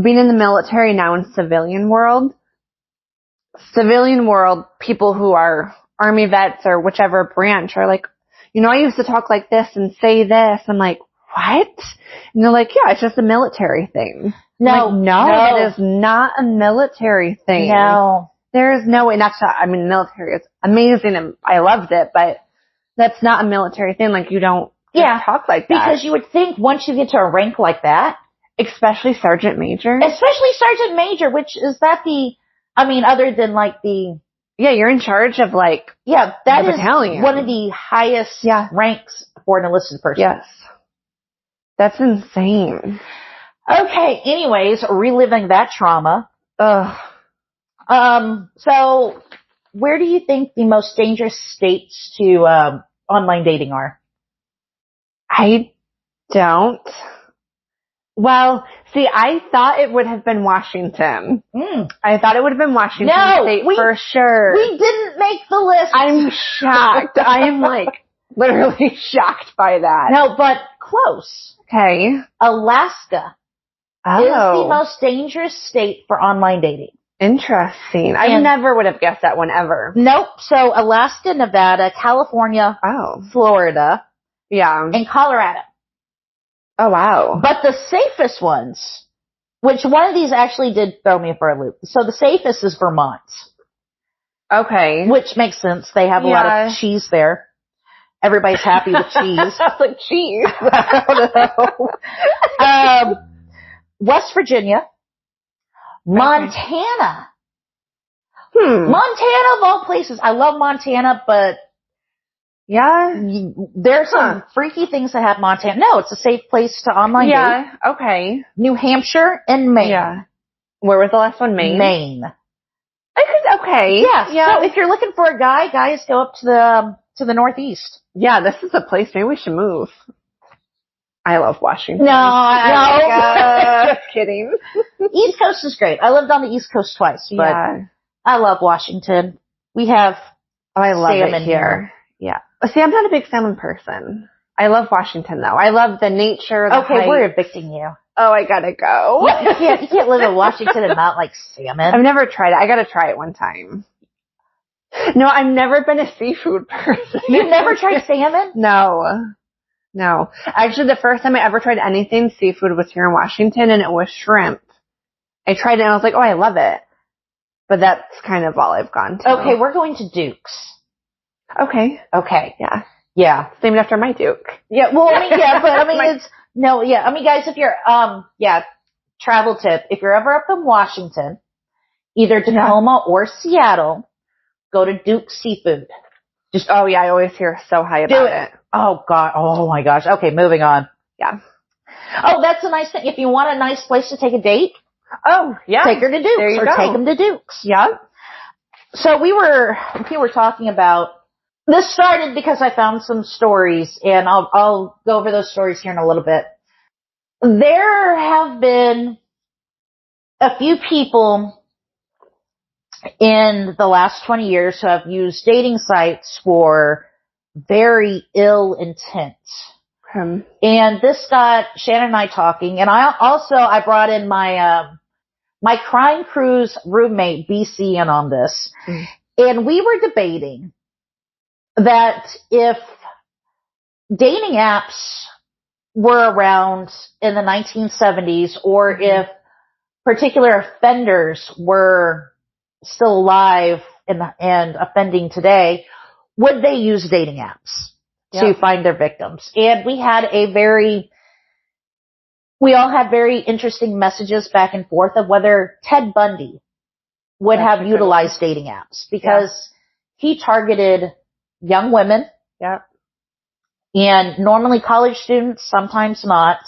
being in the military now in civilian world, people who are Army vets or whichever branch are like, you know, I used to talk like this and say this. I'm like, what? And they're like, yeah, it's just a military thing. No, it is not a military thing. No. There is no way. That's not, I mean, the military is amazing and I loved it, but that's not a military thing. Like, you don't talk like that. Because you would think once you get to a rank like that, especially Sergeant Major, which is that other than like you're in charge of like, that the is battalion. One of the highest ranks for an enlisted person. Yes. That's insane. Okay, anyways, reliving that trauma. Ugh. So where do you think the most dangerous states to online dating are? I don't. Well, see, I thought it would have been Washington. I thought it would have been Washington State for sure. We didn't make the list. I'm shocked. I am like literally shocked by that. No, but close. Okay. Alaska is the most dangerous state for online dating. Interesting. I never would have guessed that one ever. Nope. So Alaska, Nevada, California, Florida, and Colorado. Oh, wow. But the safest ones, which one of these actually did throw me for a loop. So the safest is Vermont. Okay. Which makes sense. They have a lot of cheese there. Everybody's happy with cheese. Like cheese. I don't know. West Virginia. Montana. Montana of all places. I love Montana, but there's some freaky things that have Montana. No, it's a safe place to online date. Okay. New Hampshire and Maine. Yeah. Where was the last one? Maine? Maine. Okay. Yeah. So if you're looking for a guy, guys go up to the Northeast. Yeah, this is a place. Maybe we should move. I love Washington. No. Just kidding. East Coast is great. I lived on the East Coast twice, but I love Washington. We have I love salmon it here. Yeah. See, I'm not a big salmon person. I love Washington though. I love the nature. Okay, we're evicting you. Oh, I gotta go. You can't live in Washington and not like salmon. I've never tried it. I gotta try it one time. No, I've never been a seafood person. You've never tried salmon? No. Actually, the first time I ever tried anything seafood was here in Washington, and it was shrimp. I tried it, and I was like, oh, I love it. But that's kind of all I've gone to. Okay, we're going to Duke's. Okay. Yeah. It's named after my Duke. Yeah, well, guys, if you're, travel tip, if you're ever up in Washington, either Tacoma or Seattle, go to Duke's Seafood. I always hear so high about it. Oh God. Oh my gosh. Okay, moving on. Yeah. Oh, that's a nice thing. If you want a nice place to take a date. Oh, yeah. Take her to Duke's or take them to Duke's. Yeah. So we were talking about, this started because I found some stories, and I'll go over those stories here in a little bit. There have been a few people in the last 20 years who have used dating sites for very ill intent. And this got Shannon and I talking, and I brought in my crime cruise roommate, BC, in on this. And we were debating that if dating apps were around in the 1970s, or if particular offenders were still alive and offending today, would they use dating apps to find their victims? And we all had very interesting messages back and forth of whether Ted Bundy would have utilized dating apps, because he targeted young women. Yep. And normally college students, sometimes not.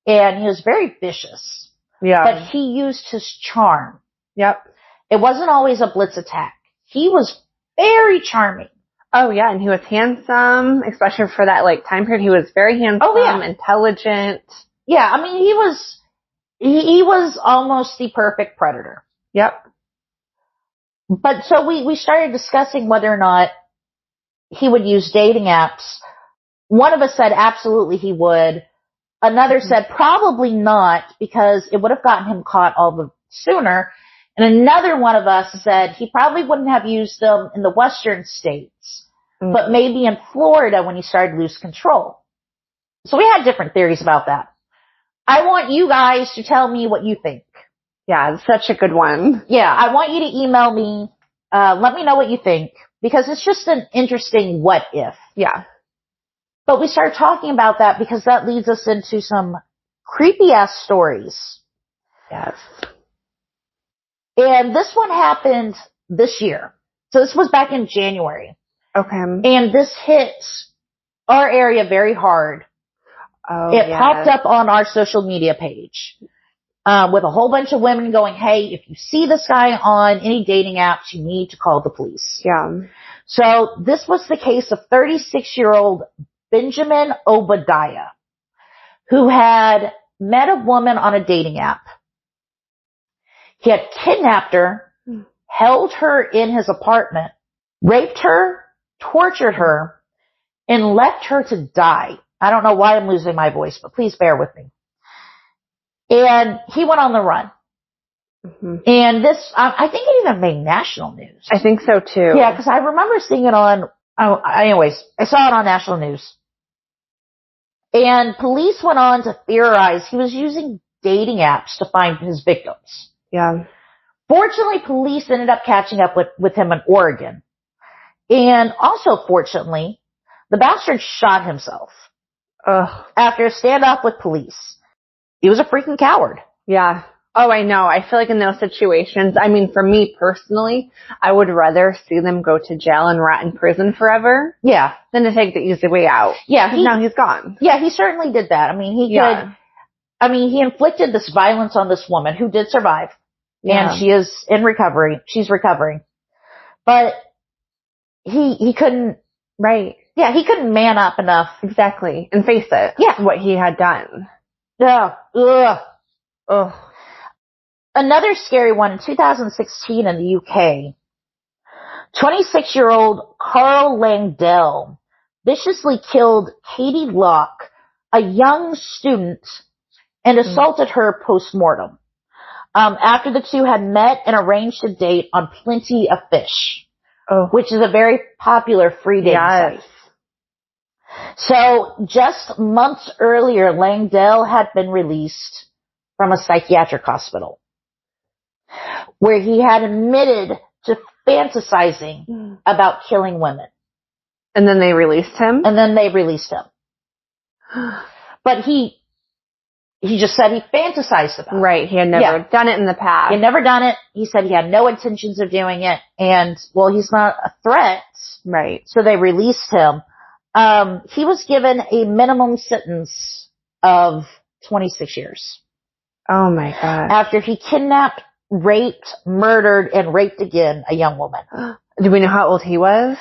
And he was very vicious. Yeah. But he used his charm. Yep. It wasn't always a blitz attack. He was very charming. Oh yeah, and he was handsome, especially for that time period. He was very handsome, intelligent. Yeah, I mean, he was almost the perfect predator. Yep. But so we started discussing whether or not he would use dating apps. One of us said absolutely he would. Another said probably not, because it would have gotten him caught all the sooner. And another one of us said he probably wouldn't have used them in the western states, but maybe in Florida when he started to lose control. So we had different theories about that. I want you guys to tell me what you think. Yeah, it's such a good one. Yeah, I want you to email me. Let me know what you think, because it's just an interesting what if. Yeah. But we started talking about that because that leads us into some creepy ass stories. Yes. And this one happened this year. So this was back in January. Okay. And this hit our area very hard. It popped up on our social media page with a whole bunch of women going, hey, if you see this guy on any dating apps, you need to call the police. Yeah. So this was the case of 36-year-old Benjamin Obadiah, who had met a woman on a dating app. He had kidnapped her, held her in his apartment, raped her, tortured her, and left her to die. I don't know why I'm losing my voice, but please bear with me. And he went on the run. Mm-hmm. And this, I think it even made national news. I think so too. Yeah, because I remember seeing it on, anyways, I saw it on national news. And police went on to theorize he was using dating apps to find his victims. Yeah. Fortunately, police ended up catching up with him in Oregon. And also, fortunately, the bastard shot himself. Ugh. After a standoff with police. He was a freaking coward. Yeah. Oh, I know. I feel like in those situations, I mean, for me personally, I would rather see them go to jail and rot in prison forever. Yeah. Than to take the easy way out. Yeah. Now he's gone. Yeah, he certainly did that. I mean, he inflicted this violence on this woman who did survive. Yeah. And she is in recovery. She's recovering. But he couldn't. Right. Yeah, he couldn't man up enough. Exactly. And face it. Yeah. What he had done. Yeah. Ugh. Ugh. Another scary one in 2016 in the UK. 26-year-old Carl Langdell viciously killed Katie Locke, a young student, and assaulted her post-mortem. After the two had met and arranged a date on Plenty of Fish, which is a very popular free dating site. So just months earlier, Langdell had been released from a psychiatric hospital where he had admitted to fantasizing about killing women. And then they released him? But he just said he fantasized about it. Right. He had never done it in the past. He had never done it. He said he had no intentions of doing it. And, well, he's not a threat. Right. So they released him. He was given a minimum sentence of 26 years. Oh my God. After he kidnapped, raped, murdered, and raped again a young woman. Do we know how old he was?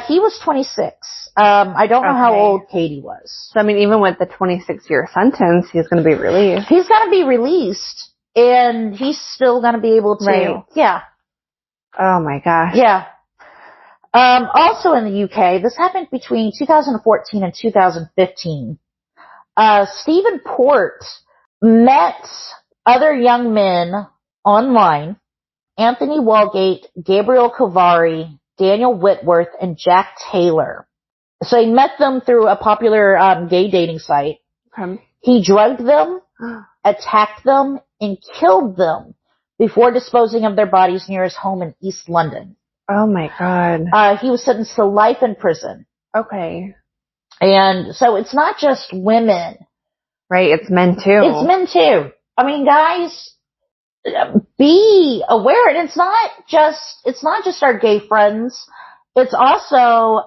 He was 26. I don't know how old Katie was. So, I mean, even with the 26-year sentence, he's going to be released. He's going to be released, and he's still going to be able to. Right. Yeah. Oh my gosh. Yeah. Also in the UK, this happened between 2014 and 2015. Stephen Port met other young men online, Anthony Walgate, Gabriel Kovari, Daniel Whitworth, and Jack Taylor. So he met them through a popular gay dating site. Okay. He drugged them, attacked them, and killed them before disposing of their bodies near his home in East London. Oh my God. He was sentenced to life in prison. Okay. And so it's not just women. Right, it's men too. It's men too. I mean, guys, be aware. And it's not just our gay friends. It's also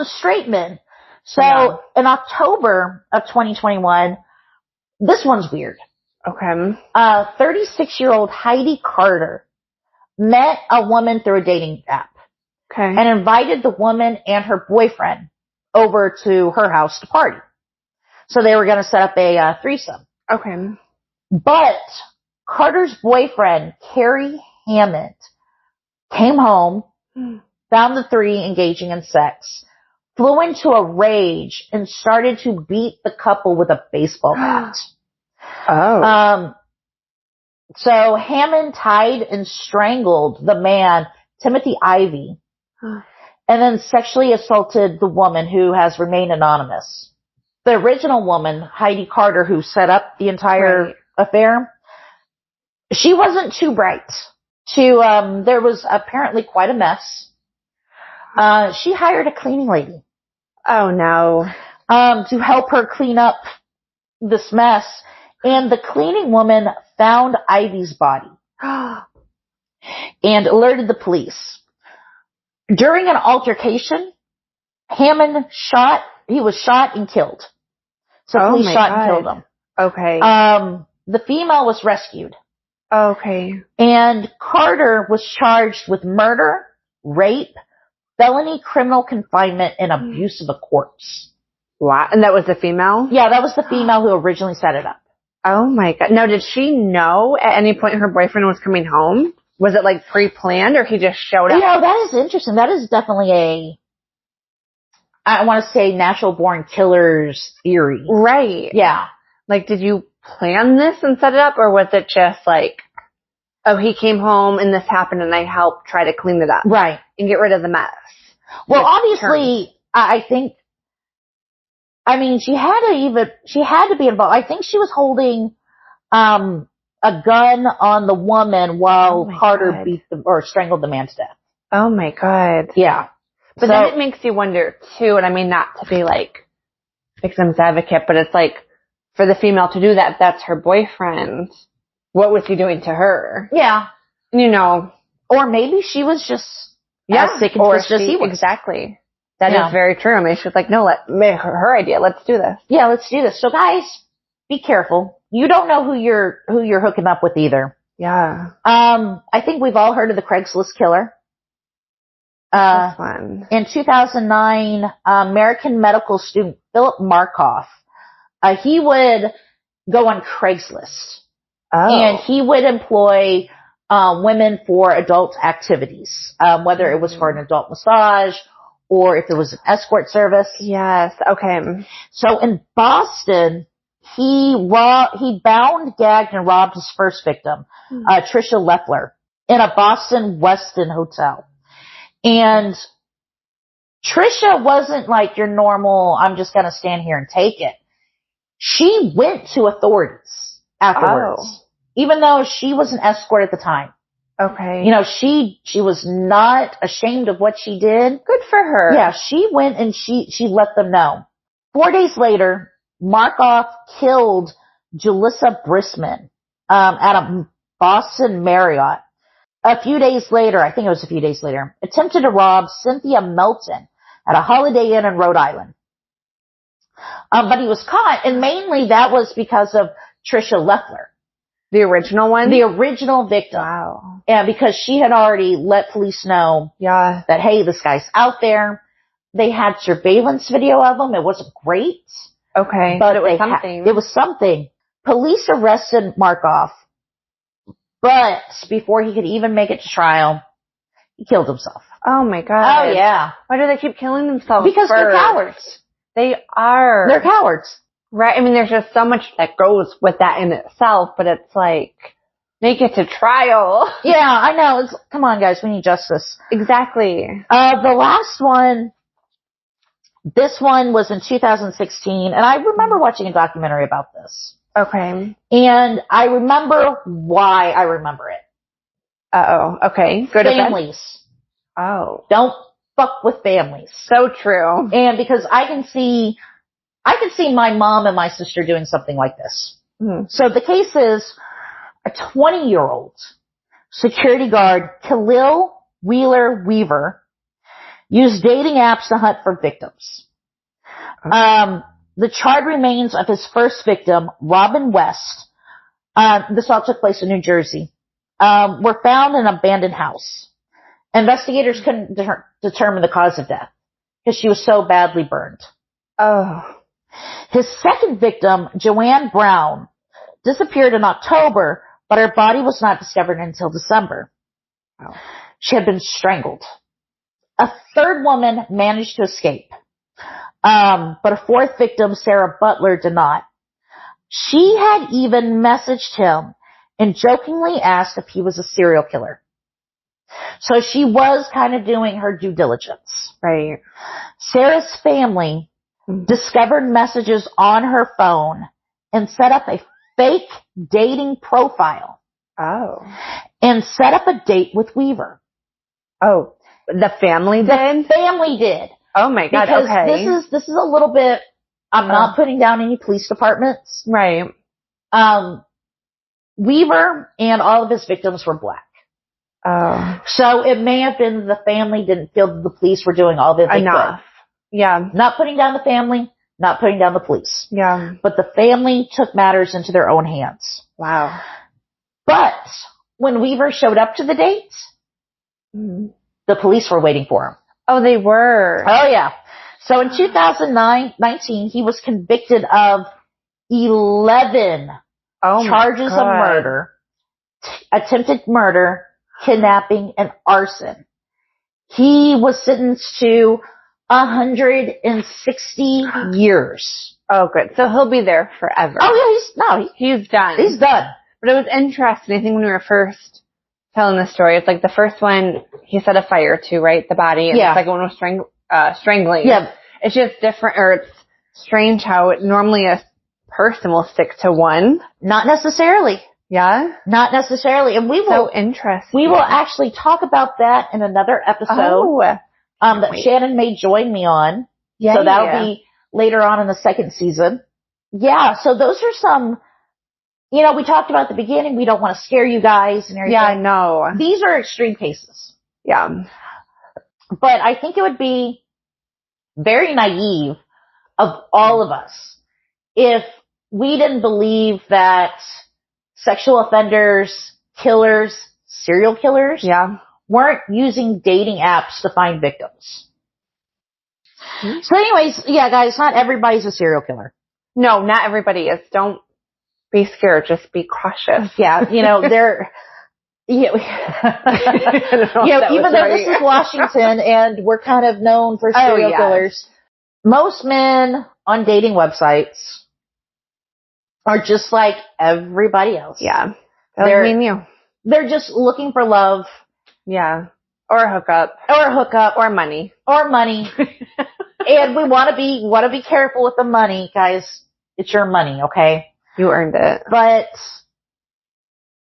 straight men. So in October of 2021, this one's weird. Okay. 36-year-old Heidi Carter met a woman through a dating app. Okay. And invited the woman and her boyfriend over to her house to party. So they were going to set up a threesome. Okay. But Carter's boyfriend, Kerry Hammond, came home, found the three engaging in sex, flew into a rage, and started to beat the couple with a baseball bat. Oh. So Hammond tied and strangled the man, Timothy Ivy, and then sexually assaulted the woman who has remained anonymous. The original woman, Heidi Carter, who set up the entire affair, she wasn't too bright. There was apparently quite a mess. She hired a cleaning lady. Oh no. To help her clean up this mess. And the cleaning woman found Ivy's body and alerted the police. During an altercation, Hammond was shot and killed. So police shot and killed him. Okay. The female was rescued. Okay. And Carter was charged with murder, rape, felony criminal confinement, and abuse of a corpse. Wow. And that was the female? Yeah, that was the female who originally set it up. Oh my God. Now, did she know at any point her boyfriend was coming home? Was it like pre-planned or he just showed up? You know, that is interesting. That is definitely I want to say natural born killers theory. Right. Yeah. Like, did you plan this and set it up, or was it just like, oh, he came home and this happened and I helped try to clean it up? Right. And get rid of the mess. Well, obviously, I think, I mean, she had to be involved. I think she was holding, a gun on the woman while Carter beat or strangled the man to death. Oh my God. Yeah. But then it makes you wonder too, and I mean, not to be like victim's advocate, but it's like, for the female to do that, that's her boyfriend. What was he doing to her? Yeah. You know. Or maybe she was just as sick and twisted as he was. Exactly. That is very true. I mean, she was like, no, her idea. Let's do this. Yeah, let's do this. So guys, be careful. You don't know who you're hooking up with either. Yeah. I think we've all heard of the Craigslist killer. That's fun. In 2009, American medical student Philip Markoff, he would go on Craigslist. And he would employ women for adult activities, whether it was for an adult massage or if it was an escort service. Yes. Okay. So in Boston, he bound, gagged, and robbed his first victim, Tricia Leffler, in a Boston Westin hotel. And Tricia wasn't like your normal, I'm just going to stand here and take it. She went to authorities afterwards, even though she was an escort at the time. Okay. You know, she was not ashamed of what she did. Good for her. Yeah, she went and she let them know. 4 days later, Markoff killed Julissa Brisman, at a Boston Marriott. A few days later, I think it was a few days later, attempted to rob Cynthia Melton at a Holiday Inn in Rhode Island. But he was caught, and mainly that was because of Tricia Leffler. The original one? The original victim. Wow. Yeah, because she had already let police know that, hey, this guy's out there. They had surveillance video of him. It wasn't great. Okay. But it was something. It was something. Police arrested Markoff, but before he could even make it to trial, he killed himself. Oh my God. Oh yeah. Why do they keep killing themselves? Because they're cowards. They are. They're cowards. Right. I mean, there's just so much that goes with that in itself, but it's like, make it to trial. Yeah, I know. Come on, guys. We need justice. Exactly. The last one, this one was in 2016, and I remember watching a documentary about this. Okay. And I remember why I remember it. Uh-oh. Okay. Good. Families. Oh. Don't fuck with families. So true. And because I can see my mom and my sister doing something like this. Mm. So the case is a 20-year-old security guard, Khalil Wheeler Weaver, used dating apps to hunt for victims. Okay. The charred remains of his first victim, Robin West, this all took place in New Jersey, were found in an abandoned house. Investigators couldn't determine the cause of death because she was so badly burned. Oh. His second victim, Joanne Brown, disappeared in October, but her body was not discovered until December. Oh. She had been strangled. A third woman managed to escape. But a fourth victim, Sarah Butler, did not. She had even messaged him and jokingly asked if he was a serial killer. So she was kind of doing her due diligence. Right. Sarah's family discovered messages on her phone and set up a fake dating profile. Oh. And set up a date with Weaver. Oh. The family did? The family did. Oh my God. Because okay. this is a little bit, I'm not putting down any police departments. Right. Weaver and all of his victims were black. Oh. So it may have been the family didn't feel that the police were doing all that they Enough. could. Yeah. Not putting down the family, not putting down the police. Yeah. But the family took matters into their own hands. Wow. But when Weaver showed up to the date, the police were waiting for him. Oh, they were. Oh, yeah. So in 2019, he was convicted of 11 charges of murder, attempted murder, kidnapping, and arson. He was sentenced to 160 years. Oh, good. So he'll be there forever. Oh, yeah, he's done. He's done. But it was interesting. I think when we were first telling the story, it's like the first one, he set a fire to, right? The body. And the second one was strangling. Yeah. It's just different, or it's strange how normally a person will stick to one. Not necessarily. Yeah? Not necessarily. And So interesting. We will actually talk about that in another episode. That Shannon may join me on. Yeah. So that'll be later on in the second season. Yeah. So those are some, we talked about at the beginning, we don't want to scare you guys and everything. Yeah, I know. These are extreme cases. Yeah. But I think it would be very naive of all of us if we didn't believe that sexual offenders, killers, serial killers weren't using dating apps to find victims. Mm-hmm. So anyways, yeah, guys, not everybody's a serial killer. No, not everybody is. Don't be scared. Just be cautious. Yeah, they're... even though this is Washington and we're kind of known for serial killers, most men on dating websites are just like everybody else. Yeah. They're just looking for love. Yeah. Or a hookup. Or money. And we want to be careful with the money, guys. It's your money, okay? You earned it. But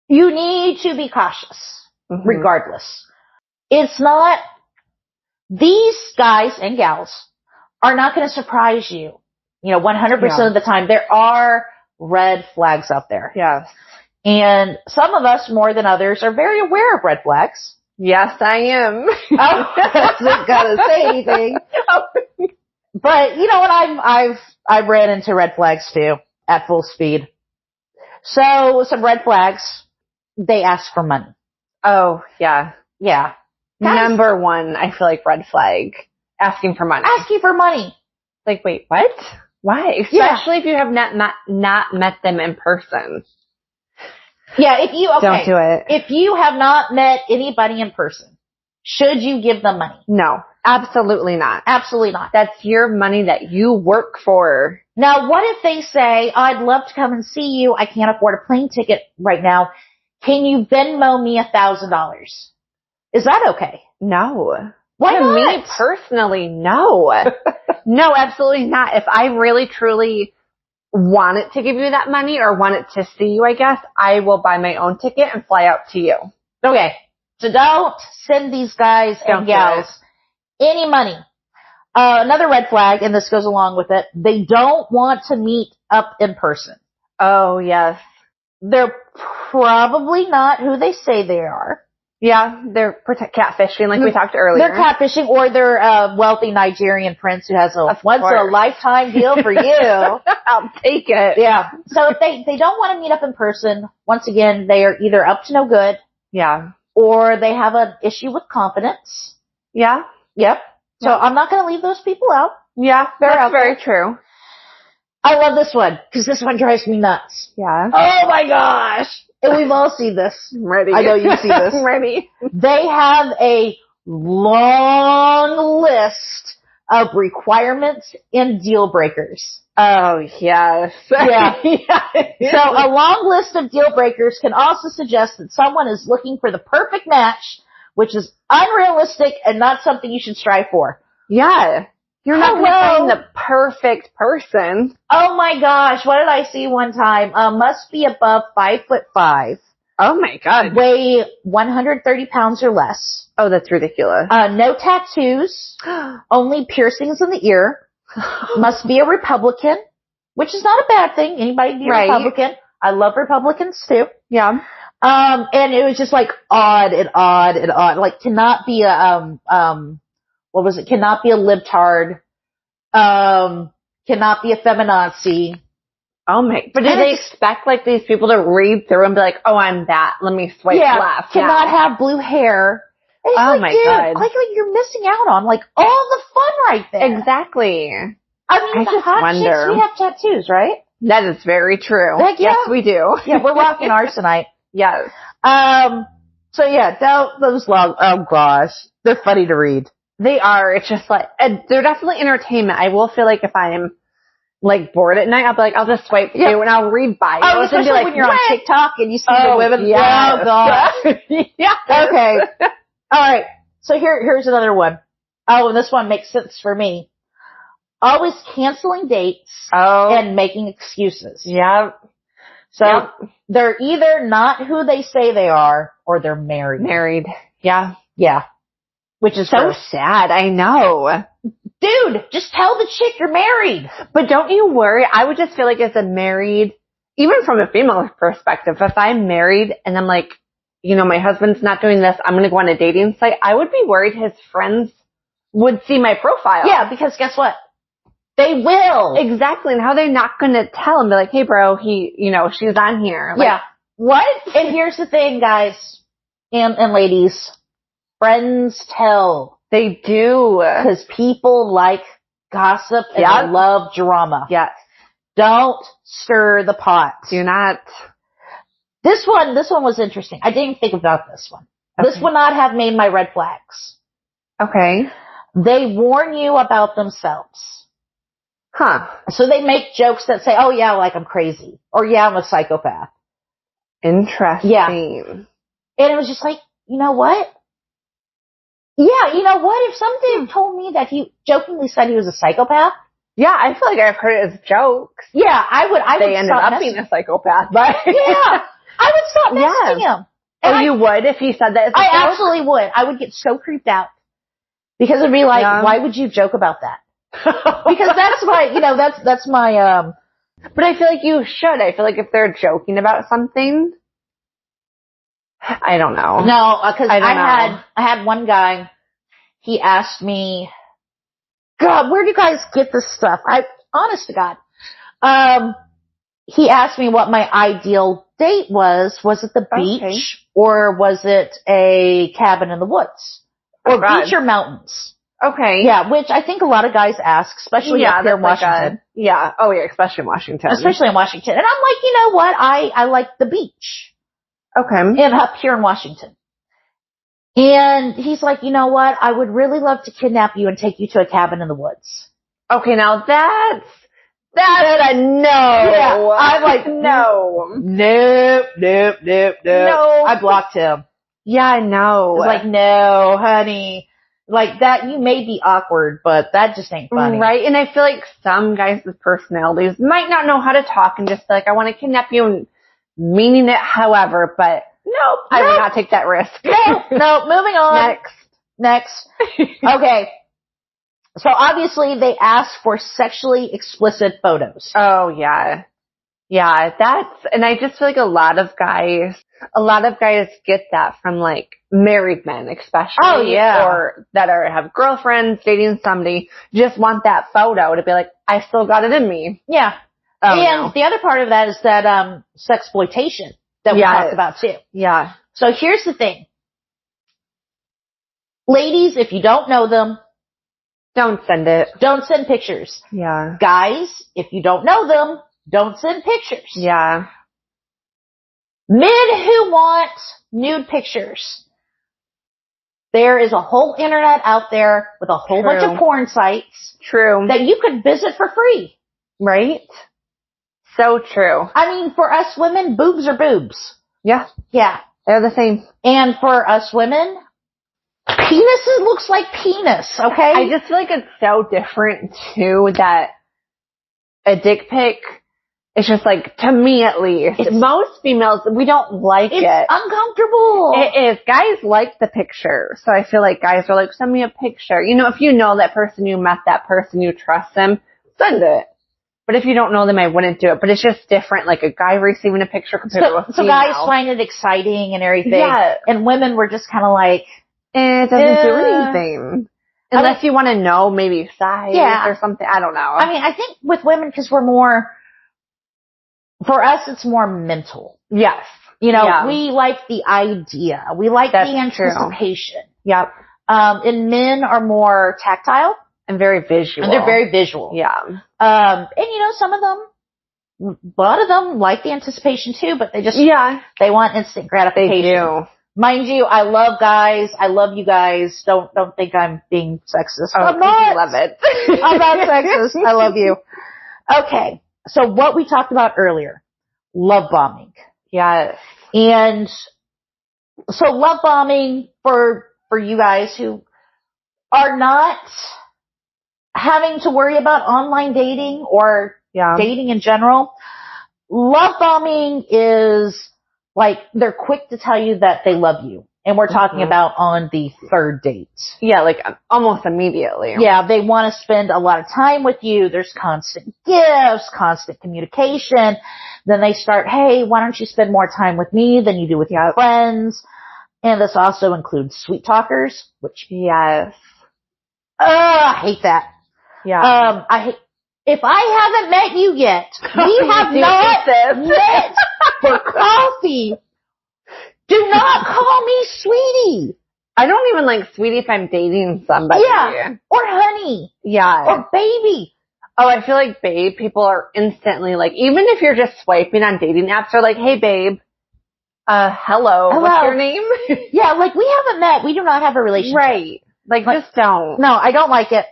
you need to be cautious, regardless. It's not, these guys and gals are not going to surprise you. 100% of the time. There are red flags out there. Yes. And some of us, more than others, are very aware of red flags. Yes, I am. I wasn't going to say anything. But you know what? I've ran into red flags too, at full speed. So, some red flags. They ask for money. Oh, yeah. Yeah. Number one, I feel like red flag. Asking for money. Like, wait, what? Why? Especially if you have not met them in person. Yeah, don't do it. If you have not met anybody in person, should you give them money? No, absolutely not. Absolutely not. That's your money that you work for. Now, what if they say, I'd love to come and see you. I can't afford a plane ticket right now. Can you Venmo me $1,000? Is that okay? No. Why not? Me personally, no. No, absolutely not. If I really truly wanted to give you that money or wanted to see you, I guess, I will buy my own ticket and fly out to you. Okay. So don't send these guys and gals any money. Another red flag, and this goes along with it, they don't want to meet up in person. Oh, yes. They're probably not who they say they are. Yeah, they're catfishing like we talked earlier. They're catfishing, or they're a wealthy Nigerian prince who has a once-in-a-lifetime deal for you. I'll take it. Yeah. So if they don't want to meet up in person, once again, they are either up to no good. Yeah. Or they have an issue with confidence. Yeah. Yep. So I'm not going to leave those people out. Yeah, that's very true. I love this one, because this one drives me nuts. Yeah. Oh my gosh! And we've all seen this. I'm ready. I know you see this. I'm ready. They have a long list of requirements and deal breakers. Oh, yes. Yeah. So a long list of deal breakers can also suggest that someone is looking for the perfect match, which is unrealistic and not something you should strive for. Yeah. You're not going to find the perfect person. Oh my gosh, what did I see one time? Must be above 5'5". Oh my god. Weigh 130 pounds or less. Oh, that's ridiculous. No tattoos. Only piercings in the ear. Must be a Republican, which is not a bad thing. Anybody can be a Republican. I love Republicans too. Yeah. And it was just like odd and odd and odd. Like cannot be a, what was it? Cannot be a libtard. Cannot cannot be a feminazi. Oh my, but do they expect like these people to read through and be like, oh, I'm that, let me swipe left. Cannot have blue hair. And oh my God. Like you're missing out on like all the fun right there. Exactly. I mean, the hot chicks, we have tattoos, right? That is very true. Heck yeah. Yes, we do. Yeah, we're rocking ours tonight. Yes. So yeah, those long, oh gosh, they're funny to read. They are. It's just like, they're definitely entertainment. I will feel like if I'm like bored at night, I'll be like, I'll just swipe through and I'll read bios. Oh, especially like, when you're on TikTok and you see the women. Yes. Oh gosh. Yeah. Okay. All right. So here's another one. Oh, and this one makes sense for me. Always canceling dates and making excuses. Yep. So they're either not who they say they are or they're married. Married. Yeah. Yeah. Which is so sad. I know. Dude, just tell the chick you're married. But don't you worry. I would just feel like as a married, even from a female perspective, if I'm married and I'm like, you know, my husband's not doing this, I'm going to go on a dating site, I would be worried his friends would see my profile. Yeah, because guess what? They will. Exactly. And how are they not going to tell him? Be like, hey bro, she's on here. Like, yeah. What? And here's the thing, guys and ladies. Friends tell. They do. Because people like gossip and they love drama. Yes. Don't stir the pot. Do not. This one was interesting. I didn't think about this one. Okay. This would not have made my red flags. Okay. They warn you about themselves. Huh. So they make jokes that say, oh yeah, like I'm crazy. Or yeah, I'm a psychopath. Interesting. Yeah. And it was just like, you know what? Yeah, you know what? If somebody told me that he jokingly said he was a psychopath. Yeah, I feel like I've heard it as jokes. Yeah, I would They ended up being a psychopath, but. Yeah. I would stop messaging him. And you would if he said that as a joke? Absolutely would. I would get so creeped out. Because it'd be like, why would you joke about that? Because that's my, that's my, But I feel like you should. I feel like if they're joking about something, I don't know. No, because I had one guy, he asked me, God, where do you guys get this stuff? Honest to God. He asked me what my ideal date was. Was it the beach or was it a cabin in the woods? Or beach or mountains? Okay. Yeah, which I think a lot of guys ask, especially up here in Washington. Oh yeah, especially in Washington. Especially in Washington. And I'm like, you know what? I like the beach. Okay. And up here in Washington. And he's like, you know what? I would really love to kidnap you and take you to a cabin in the woods. Okay, now that I know. Yeah, I'm like, no. No. I blocked him. Yeah, I know. I was like, no, honey. Like that, you may be awkward, but that just ain't funny. Right, and I feel like some guys with personalities might not know how to talk and just be like, I want to kidnap you, and meaning it however, but nope, I would not take that risk. No, moving on. Next. Okay. So obviously they ask for sexually explicit photos. Oh yeah. Yeah, and I just feel like a lot of guys get that from like married men especially. Oh yeah. Or that have girlfriends dating somebody, just want that photo to be like, I still got it in me. Yeah. And the other part of that is that, sexploitation that we talked about too. Yeah. So here's the thing. Ladies, if you don't know them, don't send it. Don't send pictures. Yeah. Guys, if you don't know them, don't send pictures. Yeah. Men who want nude pictures. There is a whole internet out there with a whole bunch of porn sites. True. That you could visit for free. Right? So true. I mean, for us women, boobs are boobs. Yeah. Yeah. They're the same. And for us women, penis looks like penis, okay? I just feel like it's so different too that a dick pic, it's just like, to me at least, most females, we don't like it. It's uncomfortable. It is. Guys like the picture. So I feel like guys are like, send me a picture. You know, if you know that person, you met that person, you trust them, send it. But if you don't know them, I wouldn't do it. But it's just different, like a guy receiving a picture compared to a female. So guys find it exciting and everything. Yeah. And women were just kind of like, it doesn't do anything. Unless you want to know maybe size or something. I don't know. I mean, I think with women, because we're more, for us, it's more mental. Yes. You know, we like the idea. We like the anticipation. True. Yep. And men are more tactile. And very visual. And they're very visual. Yeah. And you know, some of them, a lot of them like the anticipation too, but they just, they want instant gratification. They do. Mind you, I love guys. I love you guys. Don't think I'm being sexist. Oh, I'm not. I love it. I'm not sexist. I love you. Okay. So what we talked about earlier, love bombing. Yes. And so love bombing for you guys who are not having to worry about online dating or dating in general. Love bombing is like they're quick to tell you that they love you. And we're talking about on the third date. Yeah, like almost immediately. Yeah, they want to spend a lot of time with you. There's constant gifts, constant communication. Then they start, hey, why don't you spend more time with me than you do with your friends? And this also includes sweet talkers, which I hate that. Yeah. If I haven't met you yet, we have not met for coffee. Do not call me sweetie. I don't even like sweetie if I'm dating somebody. Yeah. Or honey. Yeah. Or baby. Oh, I feel like babe, people are instantly like, even if you're just swiping on dating apps, they're like, hey babe, hello, what's your name? Yeah, like we haven't met. We do not have a relationship. Right. Like just don't. No, I don't like it.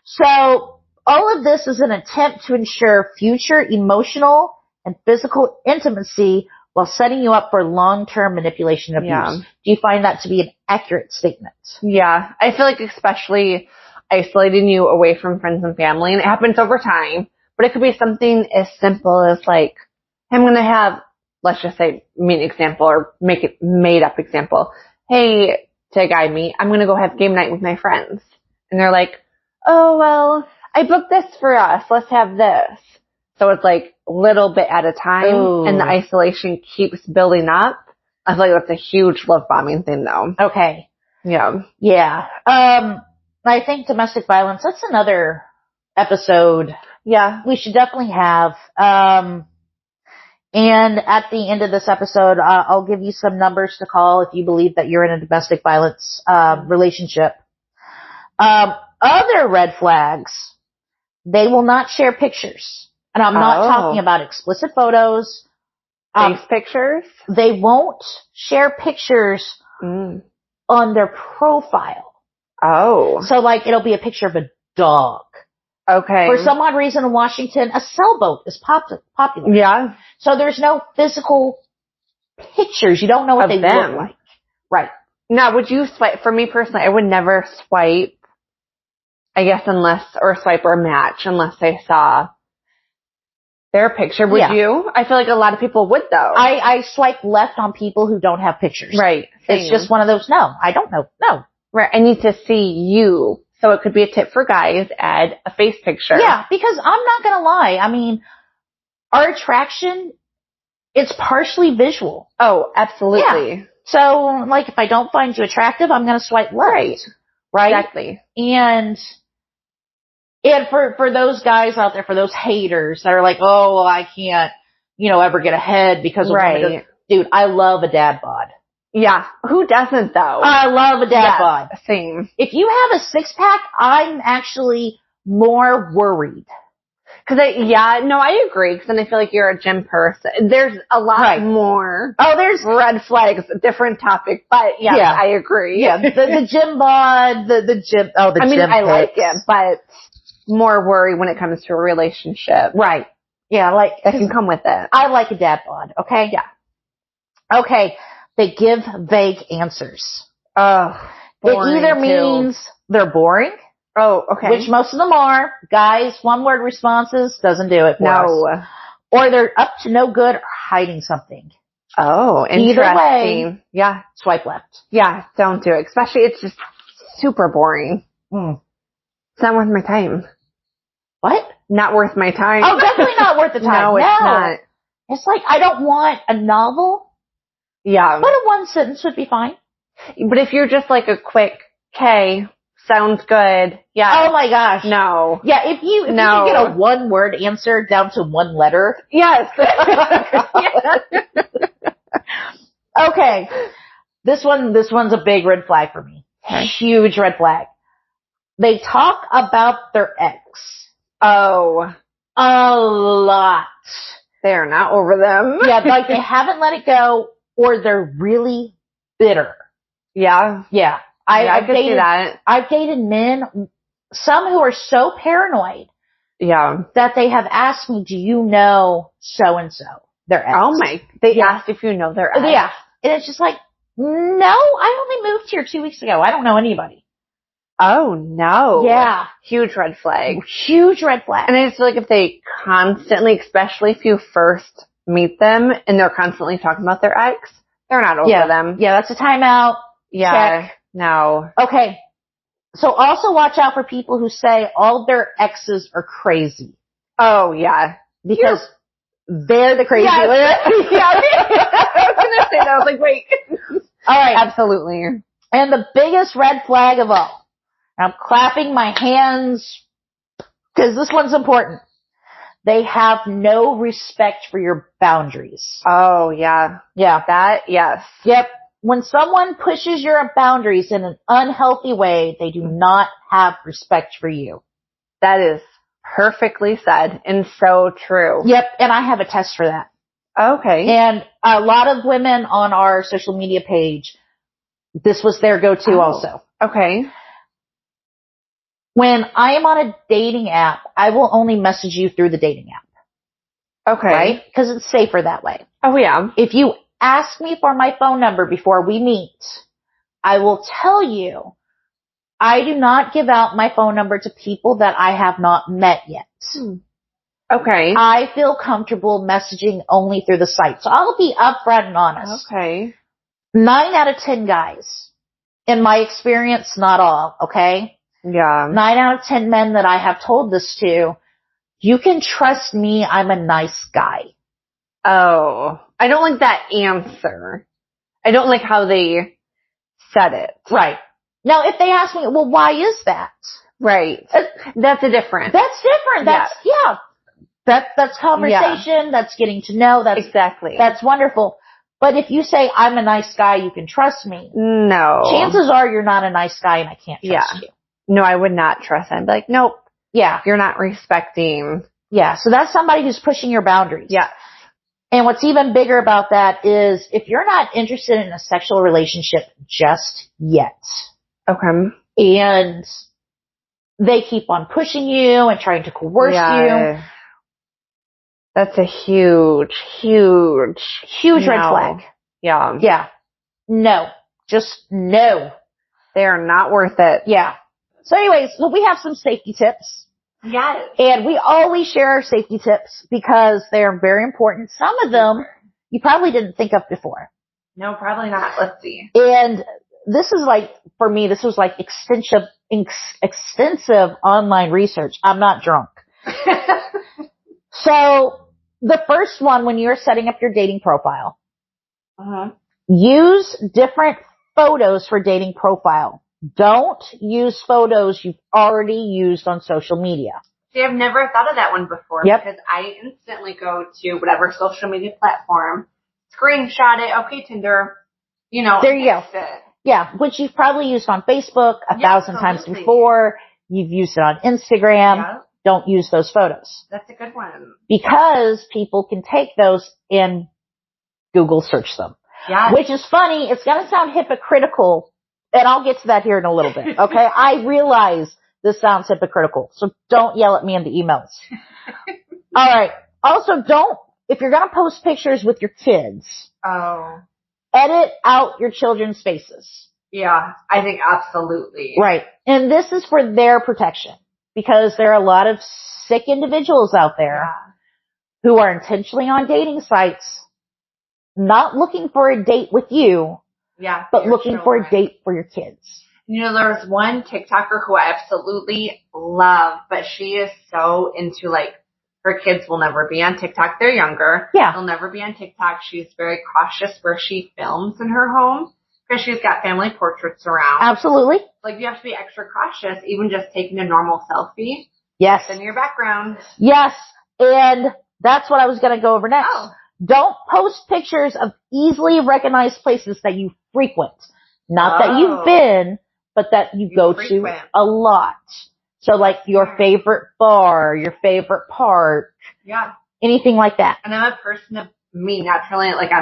So all of this is an attempt to ensure future emotional and physical intimacy while setting you up for long-term manipulation and abuse. Do you find that to be an accurate statement? Yeah. I feel like especially isolating you away from friends and family, and it happens over time, but it could be something as simple as like, I'm going to have, let's just say, me an example or make it made up example. Hey, to a guy me, I'm going to go have game night with my friends. And they're like, oh, well, I booked this for us. Let's have this. So it's like little bit at a time and the isolation keeps building up. I feel like that's a huge love bombing thing though. Okay. Yeah. Yeah. I think domestic violence, that's another episode. Yeah. We should definitely have. And at the end of this episode, I'll give you some numbers to call if you believe that you're in a domestic violence, relationship. Other red flags, they will not share pictures. And I'm not talking about explicit photos. Face pictures? They won't share pictures on their profile. Oh. So like it'll be a picture of a dog. Okay. For some odd reason in Washington, a sailboat is popular. Yeah. So there's no physical pictures. You don't know what they look like. Right. Now, would you swipe, for me personally, I would never swipe, I guess swipe or match unless I saw their picture. Would you? I feel like a lot of people would though. I swipe left on people who don't have pictures. Right. Same. It's just one of those, no, I don't know. No. Right. I need to see you. So it could be a tip for guys, add a face picture. Yeah, because I'm not going to lie. I mean, our attraction, it's partially visual. Oh, absolutely. Yeah. So, like, if I don't find you attractive, I'm going to swipe left. Right? Exactly. And for those guys out there, for those haters that are like, oh, well, I can't, ever get ahead because of women. Dude, I love a dad bod. Yeah. Who doesn't though? I love a dad bod. Same. If you have a six pack, I'm actually more worried. I agree. Cause then I feel like you're a gym person. There's a lot more. Oh, there's red flags, different topic, but I agree. Yeah. The gym bod, the gym, gym I like it, but more worry when it comes to a relationship. Right. Yeah, that can come with it. I like a dad bod, okay? Yeah. Okay. They give vague answers. It either means they're boring. Oh, okay. Which most of them are. Guys, one-word responses doesn't do it for us. Or they're up to no good or hiding something. Oh, interesting. Either way, swipe left. Yeah, don't do it. Especially it's just super boring. It's not worth my time. What? Not worth my time. Oh, definitely not worth the time. No, it's not. It's like, I don't want a novel. Yeah. But a one sentence would be fine. But if you're just like a quick, okay, Sounds good. Yeah. Oh my gosh. No. Yeah, if you can get a one-word answer down to one letter. Yes. Okay. This one's a big red flag for me. Okay. Huge red flag. They talk about their ex. Oh. A lot. They're not over them. Yeah, like they haven't let it go, or they're really bitter. Yeah. Yeah. I could see that. I've dated men, some who are so paranoid. Yeah. That they have asked me, do you know so-and-so, their ex? Oh my, they asked if you know their ex. Yeah. And it's just like, no, I only moved here 2 weeks ago. I don't know anybody. Oh no. Yeah. Huge red flag. Huge red flag. And I just feel like if they constantly, especially if you first meet them and they're constantly talking about their ex, they're not over them. Yeah, that's a timeout. Yeah. Check. No. Okay. So also watch out for people who say all their exes are crazy. Oh yeah. Because they're the crazy ones. Yeah. I was gonna say that. I was like, wait. All right. Absolutely. And the biggest red flag of all. I'm clapping my hands because this one's important. They have no respect for your boundaries. Oh yeah. Yeah. That, yes. Yep. When someone pushes your boundaries in an unhealthy way, they do not have respect for you. That is perfectly said and so true. Yep. And I have a test for that. Okay. And a lot of women on our social media page, this was their go-to also. Okay. When I am on a dating app, I will only message you through the dating app. Okay. Right? Because it's safer that way. Oh yeah. If you ask me for my phone number before we meet, I will tell you I do not give out my phone number to people that I have not met yet. Okay. I feel comfortable messaging only through the site. So I'll be upfront and honest. Okay. 9 out of 10 guys, in my experience, not all, okay? Yeah. 9 out of 10 men that I have told this to, you can trust me, I'm a nice guy. Oh. I don't like that answer. I don't like how they said it. Right. Now, if they ask me, well, why is that? Right. That's a different. That's different. That's conversation. Yeah. That's getting to know. That's exactly. That's wonderful. But if you say, I'm a nice guy, you can trust me. No. Chances are you're not a nice guy and I can't trust you. No, I would not trust him. I'd be like, nope. Yeah. You're not respecting. Yeah. So that's somebody who's pushing your boundaries. Yeah. And what's even bigger about that is if you're not interested in a sexual relationship just yet. Okay. And they keep on pushing you and trying to coerce you. That's a huge red flag. Yeah. Yeah. No. Just no. They are not worth it. Yeah. So anyways, well, we have some safety tips. Yes. And we always share our safety tips because they're very important. Some of them you probably didn't think of before. No, probably not. Let's see. And this is like, for me, this was like extensive online research. I'm not drunk. So the first one, when you're setting up your dating profile, use different photos for dating profile. Don't use photos you've already used on social media. See, I've never thought of that one before because I instantly go to whatever social media platform, screenshot it, okay, Tinder, there you go. Yeah, which you've probably used on Facebook 1,000 times before. You've used it on Instagram. Yeah. Don't use those photos. That's a good one. Because people can take those and Google search them. Yeah. Which is funny. It's going to sound hypocritical, and I'll get to that here in a little bit. Okay? I realize this sounds hypocritical, so don't yell at me in the emails. All right. Also, if you're going to post pictures with your kids, edit out your children's faces. Yeah, I think absolutely. Right. And this is for their protection because there are a lot of sick individuals out there who are intentionally on dating sites, not looking for a date with you, but looking for a date for your kids. There was one TikToker who I absolutely love, but she is so into her kids will never be on TikTok. They're younger. Yeah. They'll never be on TikTok. She's very cautious where she films in her home Because she's got family portraits around. Absolutely. Like, you have to be extra cautious, even just taking a normal selfie. Yes. In your background. Yes. And that's what I was going to go over next. Oh. Don't post pictures of easily recognized places that you frequent. Not that you've been, but that you go frequent. To a lot. So like your favorite bar, your favorite park. Yeah. Anything like that. And I'm a person of me naturally, like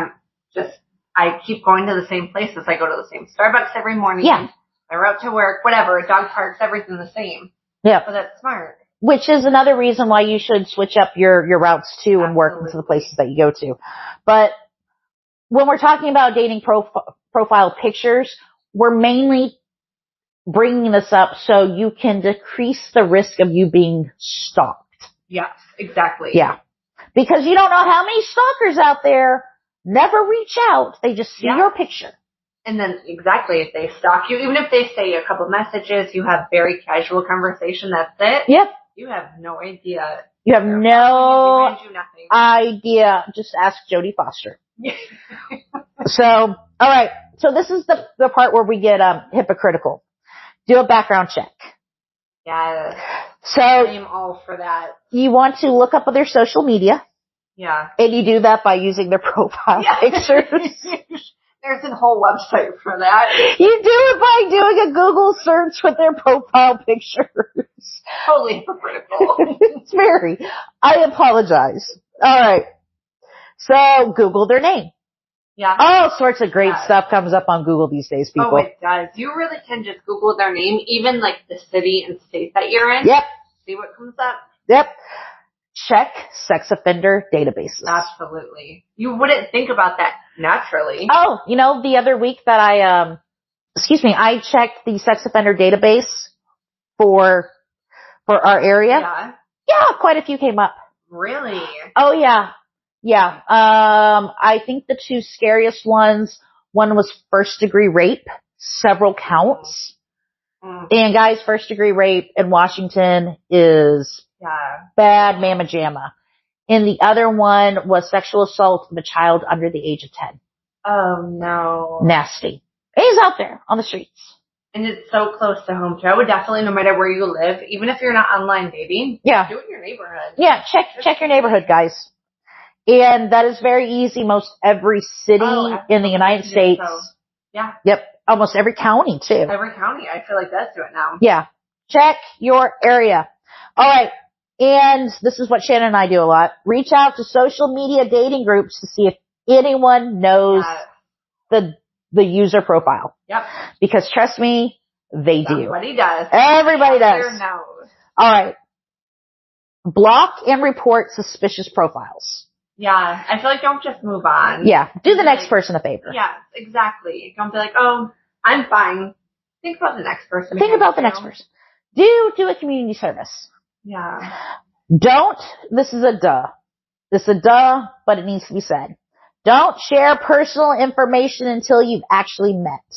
I keep going to the same places. I go to the same Starbucks every morning. Yeah. I route to work, whatever, dog parks, everything the same. Yeah. So that's smart. Which is another reason why you should switch up your routes too and work into the places that you go to. But when we're talking about dating profile pictures, we're mainly bringing this up so you can decrease the risk of you being stalked. Yes, exactly. Yeah. Because you don't know how many stalkers out there never reach out. They just see your picture. And then, exactly, if they stalk you, even if they say a couple messages, you have very casual conversation, that's it. Yep. You have no idea. You have no idea. Just ask Jodie Foster. So, alright. So this is the part where we get hypocritical. Do a background check. Yes. So, I'm all for that. You want to look up their social media. Yeah. And you do that by using their profile pictures. There's a whole website for that. You do it by doing a Google search with their profile pictures. Totally hypocritical. It's very. I apologize. Alright. So, Google their name. Yeah. All sorts of great stuff comes up on Google these days, people. Oh, it does. You really can just Google their name, even like the city and state that you're in. Yep. See what comes up. Yep. Check sex offender databases. Absolutely. You wouldn't think about that naturally. Oh, the other week that I checked the sex offender database for our area. Yeah. Yeah, quite a few came up. Really? Oh yeah. Yeah. I think the two scariest ones, one was first degree rape, several counts. And guys, first degree rape in Washington is bad mamma jamma. And the other one was sexual assault of a child under the age of 10. Oh no. Nasty. He's out there on the streets. And it's so close to home too. I would definitely, no matter where you live, even if you're not online dating, do it in your neighborhood. Yeah, check your neighborhood, guys. And that is very easy. Most every city in the United States. So. Yeah. Yep. Almost every county too. Every county, I feel like that's it now. Yeah. Check your area. Alright. And this is what Shannon and I do a lot. Reach out to social media dating groups to see if anyone knows the user profile. Yep. Because trust me, they do. Everybody does. Everybody does. Knows. Alright. Block and report suspicious profiles. Yeah, I feel like don't just move on. Yeah, do the next person a favor. Yeah, exactly. Don't be like, oh, I'm fine. Think about the next person. Think about the next person. Do a community service. Yeah. This is a duh. This is a duh, but it needs to be said. Don't share personal information until you've actually met.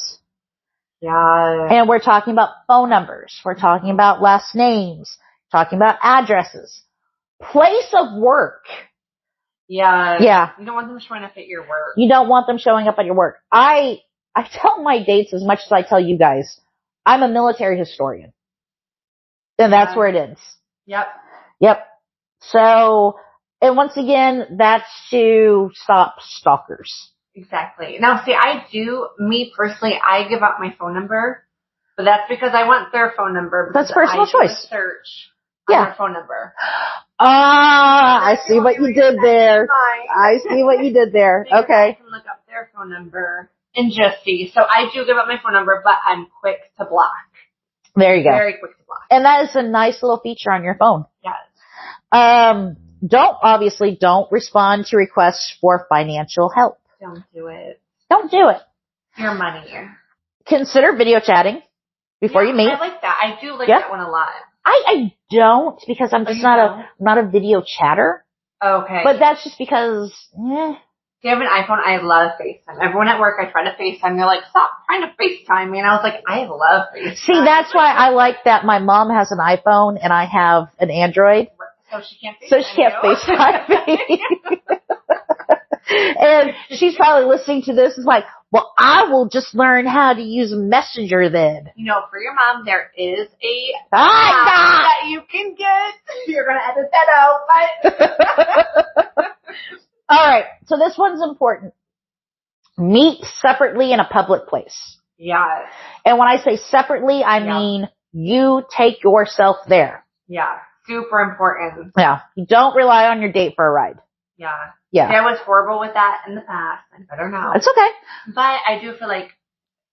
Yeah. And we're talking about phone numbers. We're talking about last names. Talking about addresses. Place of work. Yeah. Yeah. You don't want them showing up at your work. You don't want them showing up at your work. I tell my dates as much as I tell you guys. I'm a military historian. And that's where it ends. Yep. So, and once again, that's to stop stalkers. Exactly. Now, see, me personally, I give out my phone number, but that's because I want their phone number. That's personal choice. Search on their phone number. I see what you did there. I see what you did there. Okay. I can look up their phone number and just see. So I do give up my phone number, but I'm quick to block. There you go. Very quick to block. And that is a nice little feature on your phone. Yes. Don't respond to requests for financial help. Don't do it. Don't do it. Your money. Consider video chatting before you meet. I like that. I do like that one a lot. I don't, because I'm just not a video chatter. Okay. But that's just because, If you have an iPhone, I love FaceTime. Everyone at work, I try to FaceTime. They're like, stop trying to FaceTime me. And I was like, I love FaceTime. See, that's why I like that my mom has an iPhone and I have an Android. So she can't FaceTime me. And she's probably listening to this and like, Well, I will just learn how to use Messenger then. You know, for your mom, there is a I'm not. that you can get. You're going to edit that out, but. All right. So this one's important. Meet separately in a public place. Yes. And when I say separately, I mean you take yourself there. Yeah. Super important. Yeah. You don't rely on your date for a ride. Yeah. Yeah. See, I was horrible with that in the past. I better now. It's okay. But I do feel like,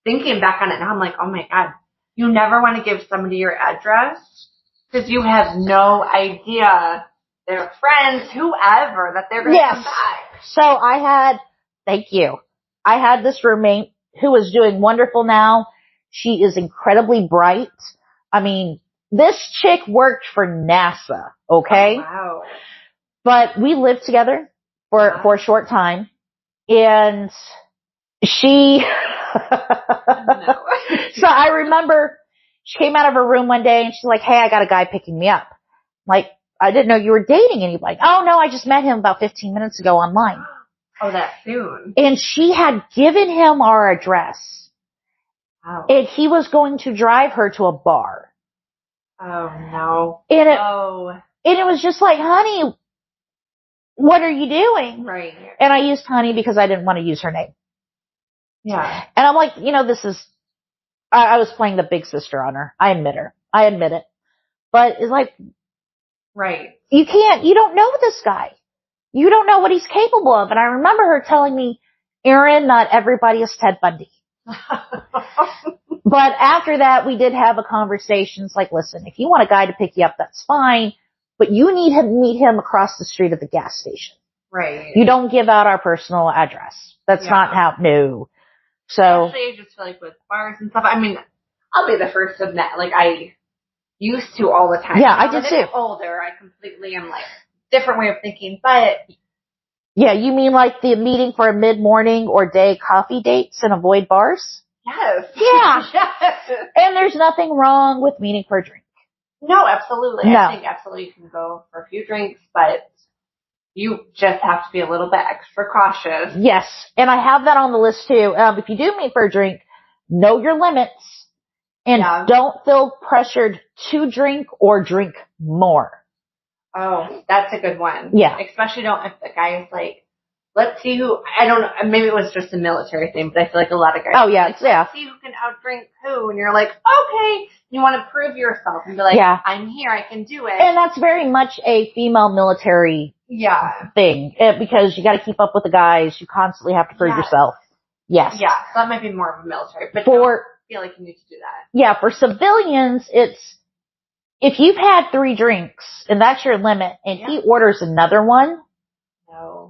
thinking back on it now, I'm like, oh my God, you never want to give somebody your address because you have no idea, their friends, whoever, that they're going to come back. So thank you. I had this roommate who is doing wonderful now. She is incredibly bright. I mean, this chick worked for NASA, okay? Oh, wow. But we lived together for a short time, and she, No. so I remember she came out of her room one day and she's like, hey, I got a guy picking me up. Like, I didn't know you were dating anybody. Oh no, I just met him about 15 minutes ago online. Oh, that soon. And she had given him our address. Wow. And he was going to drive her to a bar. Oh no. And it was just like, honey, what are you doing? Right. And I used honey because I didn't want to use her name. Yeah. And I'm like, you know, I was playing the big sister on her. I admit it. But it's like, right. you don't know this guy. You don't know what he's capable of. And I remember her telling me, Erin, not everybody is Ted Bundy. But after that, we did have a conversation. It's like, listen, if you want a guy to pick you up, that's fine. But you need to meet him across the street at the gas station. Right. You don't give out our personal address. That's not how, no. So. Actually, I just feel like with bars and stuff, I mean, I'll be the first to admit, like, I used to all the time. Yeah, I did too. As I get older, I completely am like, different way of thinking, but. Yeah, you mean like the meeting for a mid-morning or day coffee dates and avoid bars? Yes. Yeah. Yes. And there's nothing wrong with meeting for a drink. No, absolutely. No. I think absolutely you can go for a few drinks, but you just have to be a little bit extra cautious. Yes. And I have that on the list too. If you do meet for a drink, know your limits and don't feel pressured to drink or drink more. Oh, that's a good one. Yeah. Especially if the guy is like, let's see who, I don't know, maybe it was just a military thing, but I feel like a lot of guys let's see who can outdrink who, and you're like, okay, you want to prove yourself and be like, I'm here, I can do it. And that's very much a female military thing, because you got to keep up with the guys, you constantly have to prove yourself. Yes. Yeah, so that might be more of a military, but don't feel like you need to do that. Yeah, for civilians, if you've had 3 drinks, and that's your limit, and he orders another one,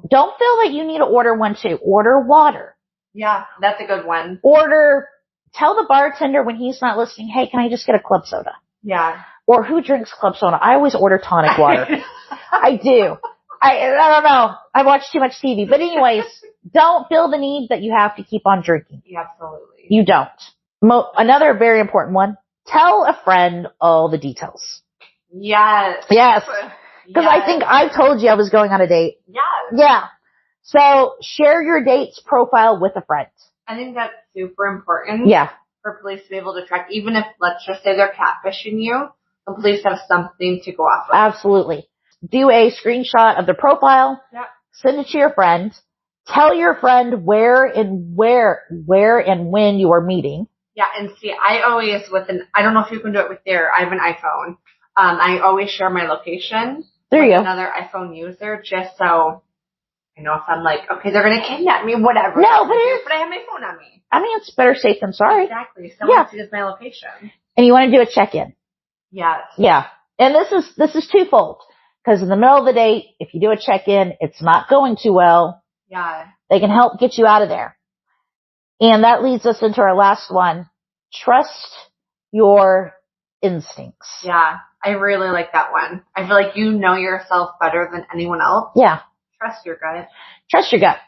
don't feel like you need to order one too. Order water. Yeah, that's a good one. Tell the bartender when he's not listening, hey, can I just get a club soda? Yeah. Or who drinks club soda? I always order tonic water. I do. I don't know. I watch too much TV. But anyways, don't feel the need that you have to keep on drinking. Yeah, absolutely. You don't. Another very important one. Tell a friend all the details. Yes. Yes. Because I think I told you I was going on a date. Yes. Yeah. So share your date's profile with a friend. I think that's super important. Yeah. For police to be able to track, even if, let's just say they're catfishing you, the police have something to go off of. Absolutely. Do a screenshot of the profile. Yeah. Send it to your friend. Tell your friend where and when you are meeting. Yeah, and see, I always I don't know if you can do it with I have an iPhone. I always share my location with another iPhone user just so I know if I'm like, okay, they're going to kidnap me, whatever. No, but I have my phone on me. I mean, it's better safe than sorry. Exactly. Someone sees my location. And you want to do a check-in. Yes. Yeah. And this is twofold. Because in the middle of the day, if you do a check-in, it's not going too well. Yeah. They can help get you out of there. And that leads us into our last one. Trust your instincts. Yeah. I really like that one. I feel like you know yourself better than anyone else. Yeah. Trust your gut. Trust your gut.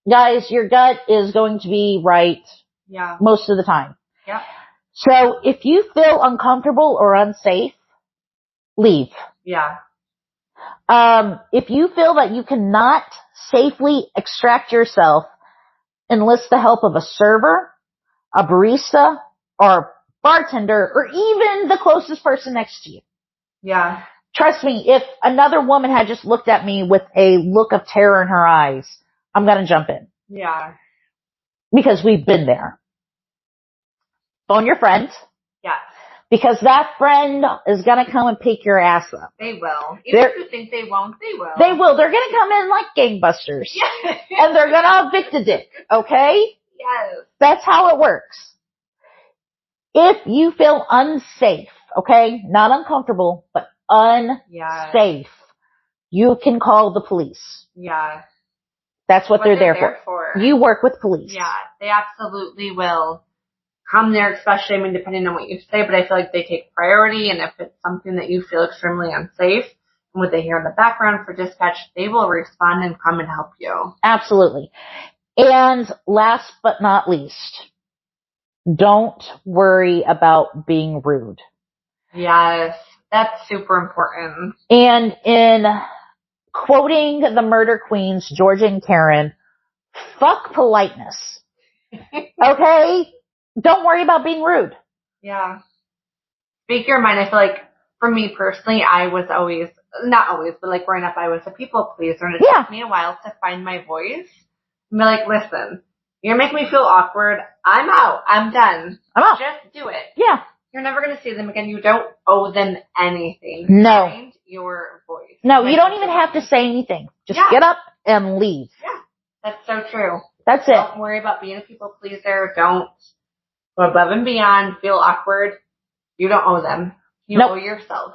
Guys, your gut is going to be right most of the time. Yeah. So if you feel uncomfortable or unsafe, leave. Yeah. If you feel that you cannot safely extract yourself enlist the help of a server, a barista, or a bartender, or even the closest person next to you. Yeah. Trust me, if another woman had just looked at me with a look of terror in her eyes, I'm gonna jump in. Yeah. Because we've been there. Phone your friend. Yeah. Because that friend is gonna come and pick your ass up. They will. Even if you think they won't, they will. They will. They're gonna come in like gangbusters. Yes. And they're gonna evict a dick. Okay? Yes. That's how it works. If you feel unsafe, okay? Not uncomfortable, but unsafe, you can call the police. Yeah. That's what they're there for. You work with police. Yeah, they absolutely will come there, especially, depending on what you say, but I feel like they take priority, and if it's something that you feel extremely unsafe, and what they hear in the background for dispatch, they will respond and come and help you. Absolutely. And last but not least, don't worry about being rude. Yes, that's super important. And in quoting the murder queens, Georgia and Karen, fuck politeness. Okay? Don't worry about being rude. Yeah. Speak your mind. I feel like, for me personally, I was always, not always, but like growing up, I was a people pleaser, and it took me a while to find my voice. And be like, listen, you're making me feel awkward. I'm out. I'm done. I'm out. Just do it. Yeah. You're never going to see them again. You don't owe them anything. No. Find your voice. No, you don't even have to say anything. Just get up and leave. Yeah. That's so true. That's it. Don't worry about being a people pleaser. Don't go above and beyond. Feel awkward. You don't owe them. You owe yourself.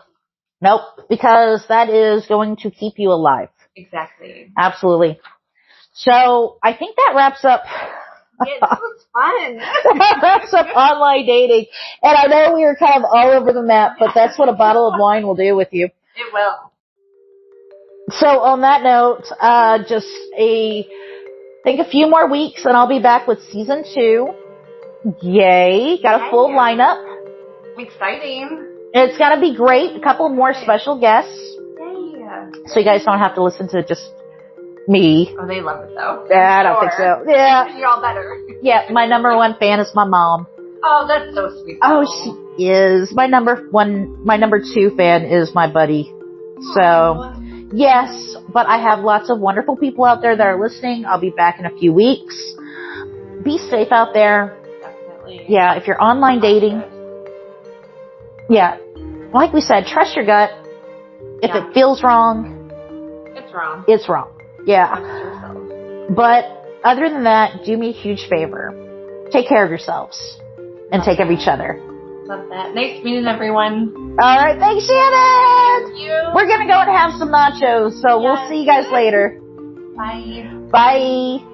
Nope. Because that is going to keep you alive. Exactly. Absolutely. So I think that wraps up. Yeah, this was fun. That wraps up online dating. And I know we were kind of all over the map, but that's what a bottle of wine will do with you. It will. So on that note, think a few more weeks and I'll be back with season 2. Yay. Got a full lineup. Exciting. It's gonna be great. A couple more special guests. Yay. So you guys don't have to listen to just me. Oh, they love it though. Yeah, I don't think so. Yeah. You're all better. Yeah, my number 1 fan is my mom. Oh, that's so sweet. Oh, she is. My number 2 fan is my buddy. So, yes, but I have lots of wonderful people out there that are listening. I'll be back in a few weeks. Be safe out there. Definitely. Yeah, if you're online dating, like we said, trust your gut. If it feels wrong, it's wrong. It's wrong. Yeah. Trust yourself. But other than that, do me a huge favor. Take care of yourselves and take care of each other. Love that. Nice meeting everyone. All right. Thanks, Shannon. Thank you. We're going to go and have some nachos, so we'll see you guys later. Bye. Bye.